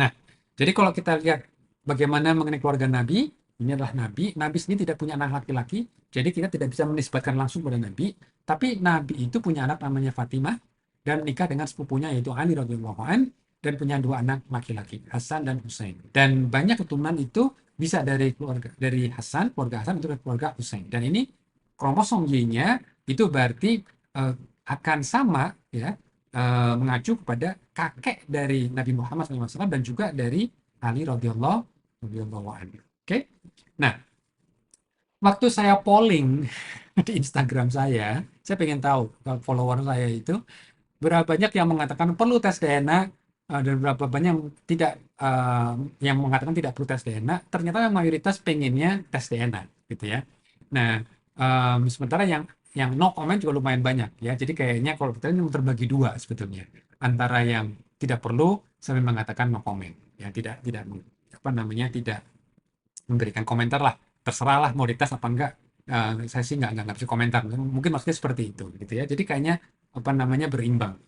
Nah, jadi kalau kita lihat bagaimana mengenai keluarga Nabi, ini adalah Nabi. Nabi sendiri tidak punya anak laki-laki, jadi kita tidak bisa menisbatkan langsung pada Nabi. Tapi Nabi itu punya anak namanya Fatimah dan menikah dengan sepupunya yaitu Ali radhiyallahu an dan punya dua anak laki-laki, Hasan dan Husain. Dan banyak keturunan itu bisa dari keluarga dari Hasan, keluarga Hasan itu dari keluarga Husain. Dan ini kromosom Y-nya itu berarti akan sama ya mengacu kepada kakek dari Nabi Muhammad SAW dan juga dari Ali radhiyallahu anhu. Oke. Nah, waktu saya polling di Instagram saya pengen tahu follower saya itu berapa banyak yang mengatakan perlu tes DNA dan berapa banyak yang mengatakan tidak perlu tes DNA. Ternyata mayoritas pengennya tes DNA gitu ya. Nah, sementara yang no comment juga lumayan banyak ya. Jadi kayaknya kalau kita ini terbagi dua sebetulnya antara yang tidak perlu sampai mengatakan no comment ya, tidak apa namanya, tidak memberikan komentar lah, terserah lah mau dites apa enggak. Saya sih nggak bisa komentar, mungkin maksudnya seperti itu gitu ya. Jadi kayaknya apa namanya berimbang.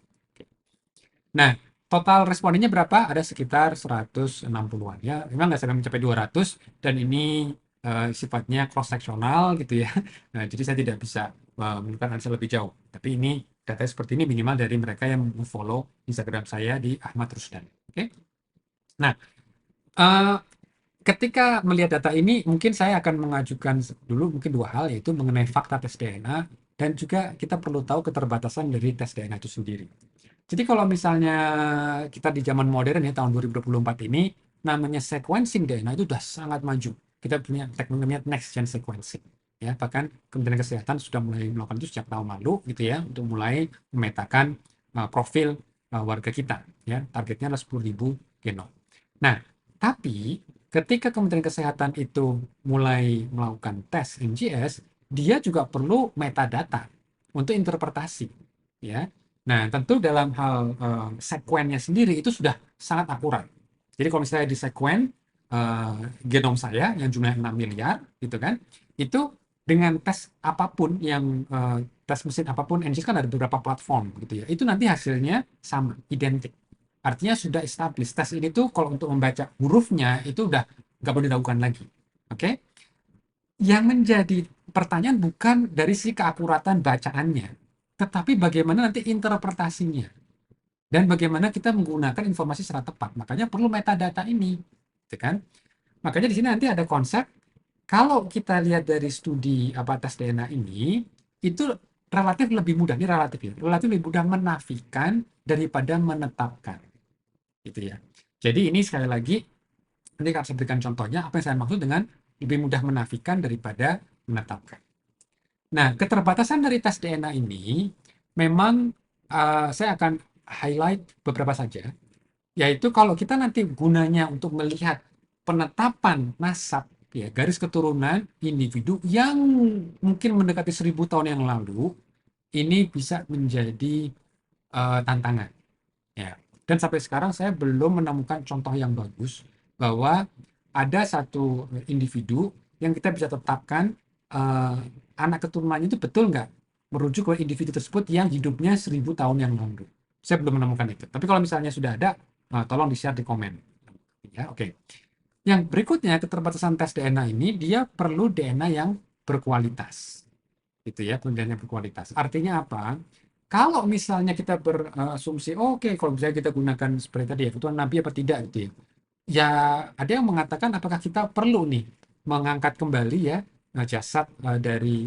Nah, total respondennya berapa? Ada sekitar 160-an ya. Memang nggak sampai mencapai 200 dan ini sifatnya cross seksional gitu ya. Nah, jadi saya tidak bisa menentukan analisa lebih jauh. Tapi ini data seperti ini minimal dari mereka yang follow Instagram saya di Ahmad Rusdan. Oke. Nah, eh, ketika melihat data ini, mungkin saya akan mengajukan dulu mungkin dua hal, yaitu mengenai fakta tes DNA dan juga kita perlu tahu keterbatasan dari tes DNA itu sendiri. Jadi kalau misalnya kita di zaman modern ya tahun 2024 ini, namanya sequencing DNA itu sudah sangat maju. Kita punya teknologi namanya next gen sequencing. Ya, bahkan Kementerian Kesehatan sudah mulai melakukan itu sejak tahun lalu gitu ya, untuk mulai memetakan profil warga kita. Ya, targetnya adalah 10.000 genom. Nah, tapi ketika Kementerian Kesehatan itu mulai melakukan tes NGS, dia juga perlu metadata untuk interpretasi. Ya, nah, tentu dalam hal sekuennya sendiri itu sudah sangat akurat. Jadi kalau misalnya di sekuen genom saya yang jumlahnya 6 miliar gitu kan, itu dengan tes apapun yang tes mesin apapun, NGS kan ada beberapa platform gitu ya. Itu nanti hasilnya sama, identik. Artinya sudah established. Tes ini tuh kalau untuk membaca hurufnya itu udah nggak boleh dilakukan lagi. Oke? Yang menjadi pertanyaan bukan dari si keakuratan bacaannya, tetapi bagaimana nanti interpretasinya dan bagaimana kita menggunakan informasi secara tepat. Makanya perlu metadata ini, gitu kan? Makanya di sini nanti ada konsep kalau kita lihat dari studi apa tes DNA ini itu relatif lebih mudah, ini relatif ya, relatif lebih mudah menafikan daripada menetapkan, gitu ya. Jadi ini sekali lagi nanti akan saya berikan contohnya apa yang saya maksud dengan lebih mudah menafikan daripada menetapkan. Nah, keterbatasan dari tes DNA ini memang saya akan highlight beberapa saja, yaitu kalau kita nanti gunanya untuk melihat penetapan nasab ya, garis keturunan individu yang mungkin mendekati 1.000 tahun yang lalu, ini bisa menjadi tantangan. Ya. Dan sampai sekarang saya belum menemukan contoh yang bagus bahwa ada satu individu yang kita bisa tetapkan eh, anak keturunannya itu betul nggak merujuk ke individu tersebut yang hidupnya 1.000 tahun yang lalu. Saya belum menemukan itu. Tapi kalau misalnya sudah ada, tolong di-share di komen. Ya, oke. Yang berikutnya, keterbatasan tes DNA ini, dia perlu DNA yang berkualitas. Gitu ya, perlu DNA yang berkualitas. Artinya apa? Kalau misalnya kita berasumsi, oke, kalau misalnya kita gunakan seperti tadi ya, keturunan Nabi apa tidak gitu ya. Ya, ada yang mengatakan apakah kita perlu nih mengangkat kembali ya jasad dari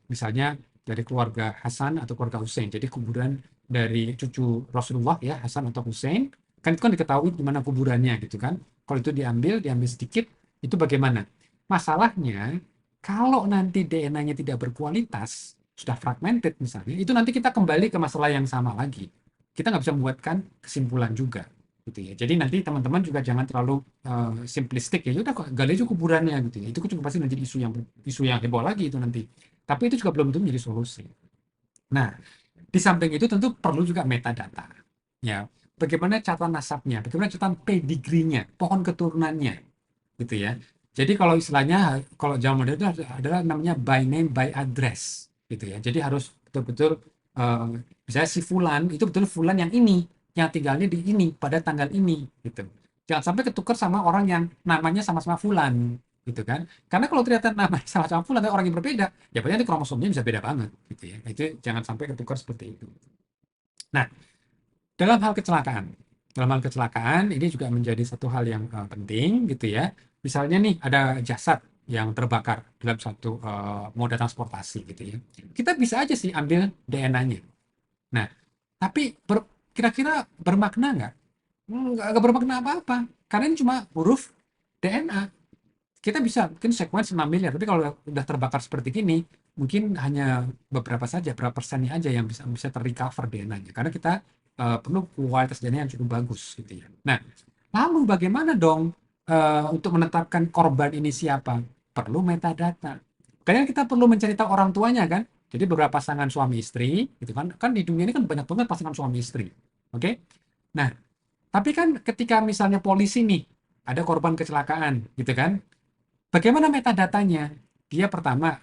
misalnya dari keluarga Hasan atau keluarga Hussein. Jadi kuburan dari cucu Rasulullah ya, Hasan atau Hussein, kan itu kan diketahui di mana kuburannya gitu kan. Kalau itu diambil sedikit, itu bagaimana? Masalahnya, kalau nanti DNA-nya tidak berkualitas, sudah fragmented misalnya, itu nanti kita kembali ke masalah yang sama lagi. Kita nggak bisa membuatkan kesimpulan juga gitu ya. Jadi nanti teman-teman juga jangan terlalu simplistik ya. Udah kok gali aja kuburannya gitu ya. Itu juga pasti menjadi isu yang heboh lagi itu nanti. Tapi itu juga belum tentu menjadi solusi. Nah, di samping itu tentu perlu juga metadata. Ya, bagaimana catatan nasabnya, bagaimana catatan pedigree-nya, pohon keturunannya, gitu ya. Jadi kalau istilahnya, kalau zaman modern itu adalah namanya by name by address, gitu ya. Jadi harus betul-betul, misalnya si Fulan itu betul Fulan yang ini, yang tinggalnya di ini pada tanggal ini, gitu. Jangan sampai ketukar sama orang yang namanya sama-sama Fulan, gitu kan. Karena kalau ternyata namanya sama-sama Fulan tapi orang yang berbeda, ya berarti nanti kromosomnya bisa beda banget, gitu ya. Itu jangan sampai ketukar seperti itu. Nah, dalam hal kecelakaan ini juga menjadi satu hal yang penting gitu ya. Misalnya nih ada jasad yang terbakar dalam satu moda transportasi gitu ya. Kita bisa aja sih ambil DNA-nya. Nah, tapi kira-kira bermakna nggak? Nggak bermakna apa-apa. Karena ini cuma huruf DNA. Kita bisa mungkin sequence 6 miliar, tapi kalau udah terbakar seperti gini, mungkin hanya beberapa saja, berapa persennya aja yang bisa bisa terrecover DNA-nya. Karena kita perlu kualitas DNA yang cukup bagus gitu ya. Nah, lalu bagaimana dong untuk menetapkan korban ini siapa? Perlu metadata. Kayaknya kita perlu mencari tahu orang tuanya kan. Jadi beberapa pasangan suami istri, gitu kan? Kan di dunia ini kan banyak banget pasangan suami istri. Oke? Nah, tapi kan ketika misalnya polisi nih ada korban kecelakaan, gitu kan? Bagaimana metadatanya? Dia pertama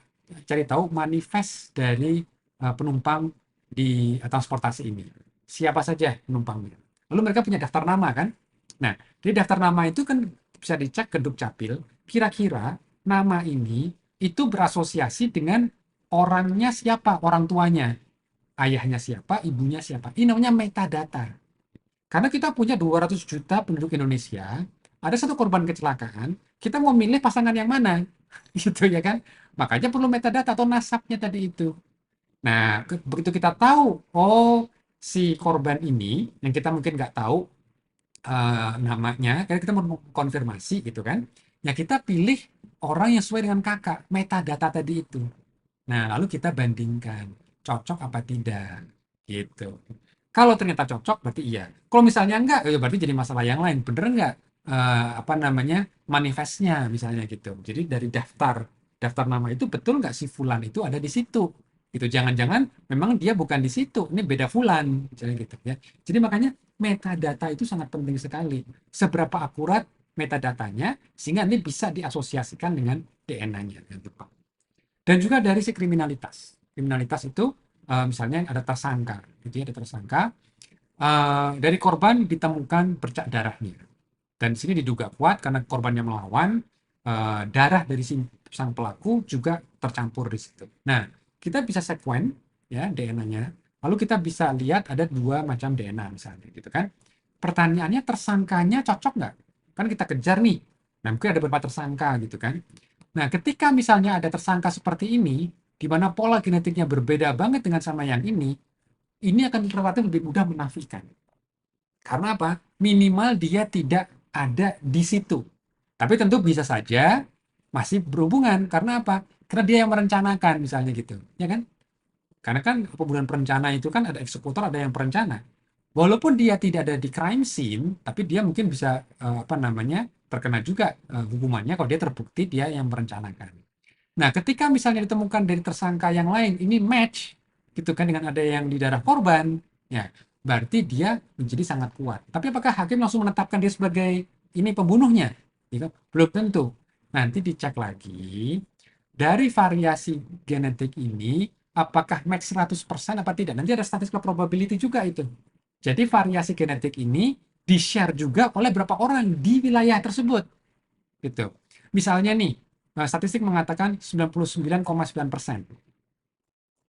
cari tahu manifest dari penumpang di transportasi ini. Siapa saja penumpangnya. Lalu mereka punya daftar nama kan? Nah, di daftar nama itu kan bisa dicek ke Dukcapil, kira-kira nama ini itu berasosiasi dengan orangnya siapa, orang tuanya. Ayahnya siapa, ibunya siapa. Ini namanya metadata. Karena kita punya 200 juta penduduk Indonesia, ada satu korban kecelakaan, kita mau milih pasangan yang mana, gitu ya kan? Makanya perlu metadata atau nasabnya tadi itu. Nah, begitu kita tahu, oh si korban ini yang kita mungkin nggak tahu namanya, karena kita mau konfirmasi gitu kan, ya kita pilih orang yang sesuai dengan kakak, metadata tadi itu. Nah, lalu kita bandingkan, cocok apa tidak, gitu. Kalau ternyata cocok, berarti iya. Kalau misalnya enggak, ya berarti jadi masalah yang lain. Bener enggak, apa namanya, manifestnya misalnya gitu. Jadi dari daftar nama itu betul nggak si Fulan itu ada di situ. Gitu. Jangan-jangan memang dia bukan di situ, ini beda Fulan, misalnya gitu ya. Jadi makanya metadata itu sangat penting sekali. Seberapa akurat metadatanya, sehingga ini bisa diasosiasikan dengan DNA-nya. Gitu, Pak. Dan juga dari si kriminalitas. Kriminalitas itu misalnya ada tersangka, gitu ya, ada tersangka. Dari korban ditemukan bercak darahnya. Dan di sini diduga kuat karena korbannya melawan, darah dari sang pelaku juga tercampur di situ. Nah, kita bisa sekuen ya DNA-nya. Lalu kita bisa lihat ada 2 macam DNA misalnya, gitu kan. Pertanyaannya tersangkanya cocok nggak? Kan kita kejar nih. Nah, mungkin ada beberapa tersangka gitu kan. Nah, ketika misalnya ada tersangka seperti ini, di mana pola genetiknya berbeda banget dengan sama yang ini akan relatif lebih mudah menafikan. Karena apa? Minimal dia tidak ada di situ. Tapi tentu bisa saja masih berhubungan. Karena apa? Karena dia yang merencanakan misalnya gitu. Ya kan? Karena kan pembunuhan perencana itu kan ada eksekutor, ada yang perencana. Walaupun dia tidak ada di crime scene, tapi dia mungkin bisa apa namanya terkena juga hukumannya kalau dia terbukti dia yang merencanakan. Nah, ketika misalnya ditemukan dari tersangka yang lain ini match gitu kan dengan ada yang di darah korban, ya berarti dia menjadi sangat kuat. Tapi apakah hakim langsung menetapkan dia sebagai ini pembunuhnya? Ya, belum tentu. Nanti dicek lagi dari variasi genetik ini apakah match 100% apa tidak. Nanti ada statistical probability juga itu. Jadi variasi genetik ini di-share juga oleh berapa orang di wilayah tersebut. Gitu. Misalnya nih, statistik mengatakan 99,9%.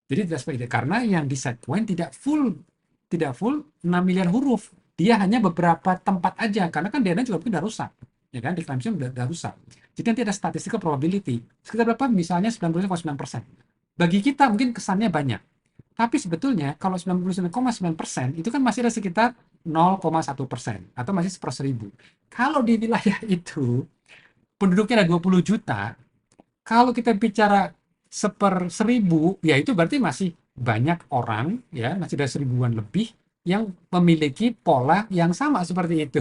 Jadi tidak seperti itu. Karena yang di sequence tidak full 6 miliar huruf. Dia hanya beberapa tempat aja. Karena kan DNA juga mungkin udah rusak. Ya kan, di frame udah rusak. Jadi nanti ada statistical probability. Sekitar berapa? Misalnya 99,9%. Bagi kita mungkin kesannya banyak. Tapi sebetulnya kalau 99,9% itu kan masih ada sekitar 0,1% atau masih 1/1000. Kalau di wilayah itu penduduknya ada 20 juta, kalau kita bicara 1/1000, ya itu berarti masih banyak orang, ya masih ada 1000-an lebih yang memiliki pola yang sama seperti itu.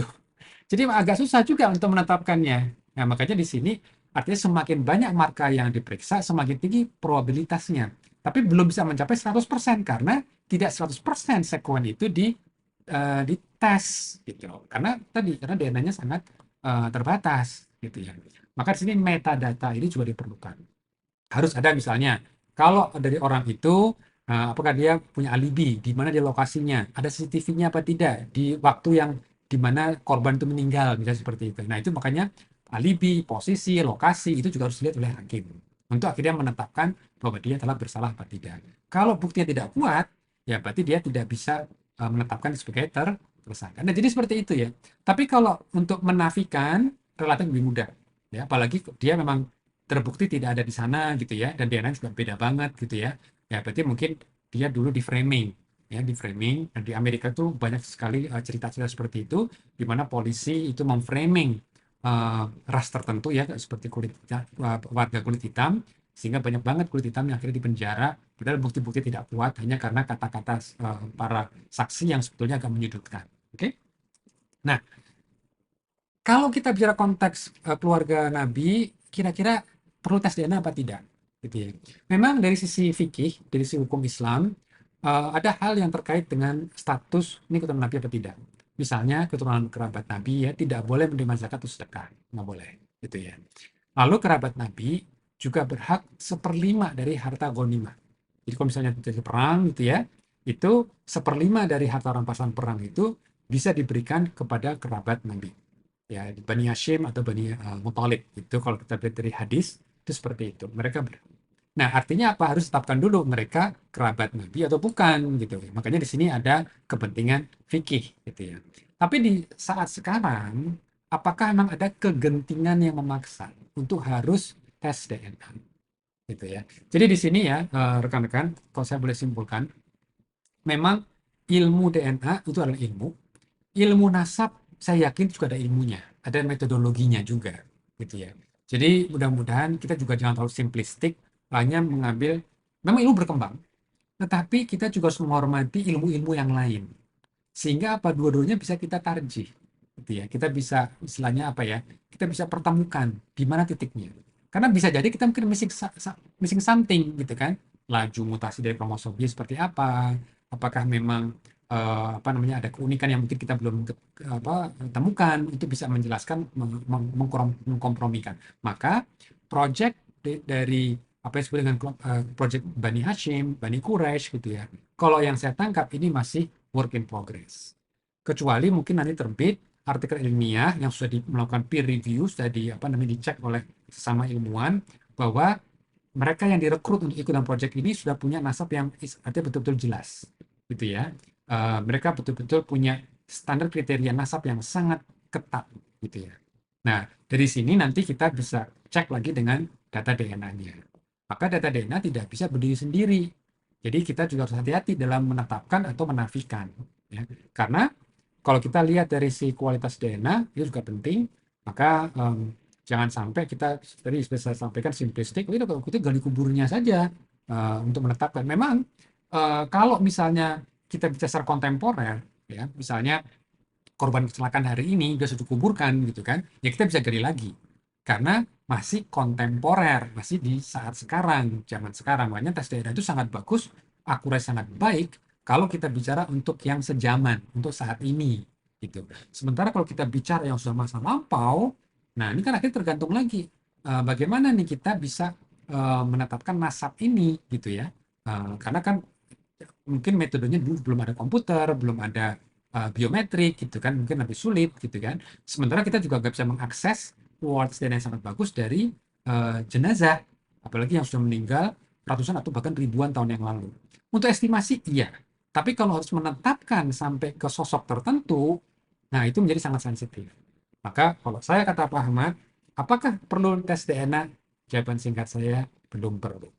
Jadi agak susah juga untuk menetapkannya. Nah, makanya di sini artinya semakin banyak marker yang diperiksa, semakin tinggi probabilitasnya. Tapi belum bisa mencapai 100% karena tidak 100% sekuen itu dites gitu. Karena DNA-nya sangat terbatas gitu ya. Maka di sini metadata ini juga diperlukan. Harus ada misalnya kalau dari orang itu apakah dia punya alibi, di mana dia lokasinya, ada CCTV-nya apa tidak, di waktu yang di mana korban itu meninggal, misalnya seperti itu. Nah, itu makanya alibi, posisi, lokasi itu juga harus dilihat oleh hakim untuk akhirnya menetapkan bahwa dia telah bersalah apa tidak. Kalau buktinya tidak kuat, ya berarti dia tidak bisa menetapkan sebagai tersangka. Nah, jadi seperti itu ya. Tapi kalau untuk menafikan relatif lebih mudah, ya apalagi dia memang terbukti tidak ada di sana gitu ya, dan DNA juga beda banget gitu ya. Ya berarti mungkin dia dulu di framing, ya di framing. Dan di Amerika tuh banyak sekali cerita-cerita seperti itu, di mana polisi itu memframing ras tertentu ya, seperti warga kulit hitam, sehingga banyak banget kulit hitam yang akhirnya dipenjara, padahal bukti-bukti tidak kuat hanya karena kata-kata para saksi yang sebetulnya agak menyudutkan. Oke? Nah, kalau kita bicara konteks keluarga Nabi, kira-kira perlu tes DNA apa tidak? Gitu ya. Memang dari sisi fikih, dari sisi hukum Islam, ada hal yang terkait dengan status ini keturunan Nabi apa tidak. Misalnya keturunan kerabat Nabi ya tidak boleh menerima zakat atau sedekah, nggak boleh, gitu ya. Lalu kerabat Nabi juga berhak 1/5 dari harta ghanimah. Jadi kalau misalnya terjadi perang gitu ya, itu 1/5 dari harta rampasan perang itu bisa diberikan kepada kerabat Nabi. Ya, Bani Hashim atau Bani Muthalib. Itu kalau kita lihat dari hadis, itu seperti itu. Nah, artinya apa? Harus tetapkan dulu mereka kerabat Nabi atau bukan gitu. Makanya di sini ada kepentingan fikih gitu ya. Tapi di saat sekarang, apakah memang ada kegentingan yang memaksa untuk harus tes DNA gitu ya. Jadi di sini ya rekan-rekan, kalau saya boleh simpulkan, memang ilmu DNA itu adalah ilmu nasab saya yakin juga ada ilmunya, ada metodologinya juga, gitu ya. Jadi mudah-mudahan kita juga jangan terlalu simplistik, hanya mengambil, memang ilmu berkembang, tetapi kita juga harus menghormati ilmu-ilmu yang lain. Sehingga apa dua-duanya bisa kita tarjih, gitu ya. Kita bisa istilahnya apa ya? Kita bisa pertemukan di mana titiknya. Karena bisa jadi kita mungkin missing something gitu kan. Laju mutasi dari kromosom Y seperti apa? Apakah memang apa namanya ada keunikan yang mungkin kita belum temukan itu bisa menjelaskan mengkompromikan. Maka project dari apa yang disebut dengan project Bani Hashim, Bani Quraisy gitu ya. Kalau yang saya tangkap ini masih work in progress. Kecuali mungkin nanti terbit artikel ilmiah yang sudah melakukan peer review, sudah dicek oleh sesama ilmuwan bahwa mereka yang direkrut untuk ikut dalam proyek ini sudah punya nasab yang artinya betul-betul jelas, gitu ya. Mereka betul-betul punya standar kriteria nasab yang sangat ketat, gitu ya. Nah, dari sini nanti kita bisa cek lagi dengan data DNA-nya. Maka data DNA tidak bisa berdiri sendiri. Jadi kita juga harus hati-hati dalam menetapkan atau menafikan. Ya. Karena kalau kita lihat dari si kualitas DNA, itu juga penting. Maka jangan sampai kita tadi bisa sampaikan simplistik, itu gali kuburnya saja untuk menetapkan. Memang kalau misalnya kita bicara secara kontemporer, ya misalnya korban kecelakaan hari ini udah sudah kuburkan gitu kan, ya kita bisa gali lagi. Karena masih kontemporer, masih di saat sekarang, zaman sekarang. Makanya tes DNA itu sangat bagus, akurat sangat baik kalau kita bicara untuk yang sejaman, untuk saat ini gitu. Sementara kalau kita bicara yang sudah masa lampau, nah ini kan akhirnya tergantung lagi bagaimana nih kita bisa menetapkan nasab ini gitu ya. Karena kan mungkin metodenya dulu belum ada komputer, belum ada biometrik gitu kan, mungkin lebih sulit gitu kan. Sementara kita juga nggak bisa mengakses words dan yang sangat bagus dari jenazah, apalagi yang sudah meninggal ratusan atau bahkan ribuan tahun yang lalu. Untuk estimasi iya, tapi kalau harus menetapkan sampai ke sosok tertentu, nah itu menjadi sangat sensitif. Maka kalau saya kata Pak Ahmad, apakah perlu tes DNA? Jawaban singkat saya belum perlu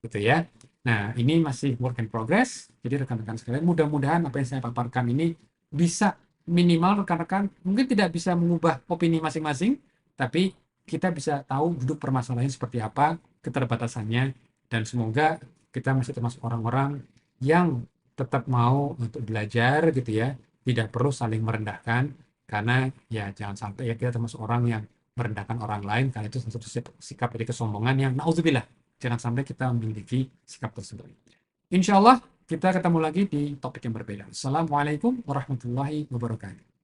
gitu ya. Nah, ini masih work in progress. Jadi rekan-rekan sekalian, mudah-mudahan apa yang saya paparkan ini bisa minimal rekan-rekan mungkin tidak bisa mengubah opini masing-masing, tapi kita bisa tahu duduk permasalahannya seperti apa, keterbatasannya, dan semoga kita masih termasuk orang-orang yang tetap mau untuk belajar gitu ya, tidak perlu saling merendahkan, karena ya jangan sampai ya kita termasuk orang yang merendahkan orang lain, karena itu salah satu sikap dari kesombongan yang naudzubillah. Jangan sampai kita memiliki sikap tersebut. Insya Allah kita ketemu lagi di topik yang berbeda. Assalamualaikum warahmatullahi wabarakatuh.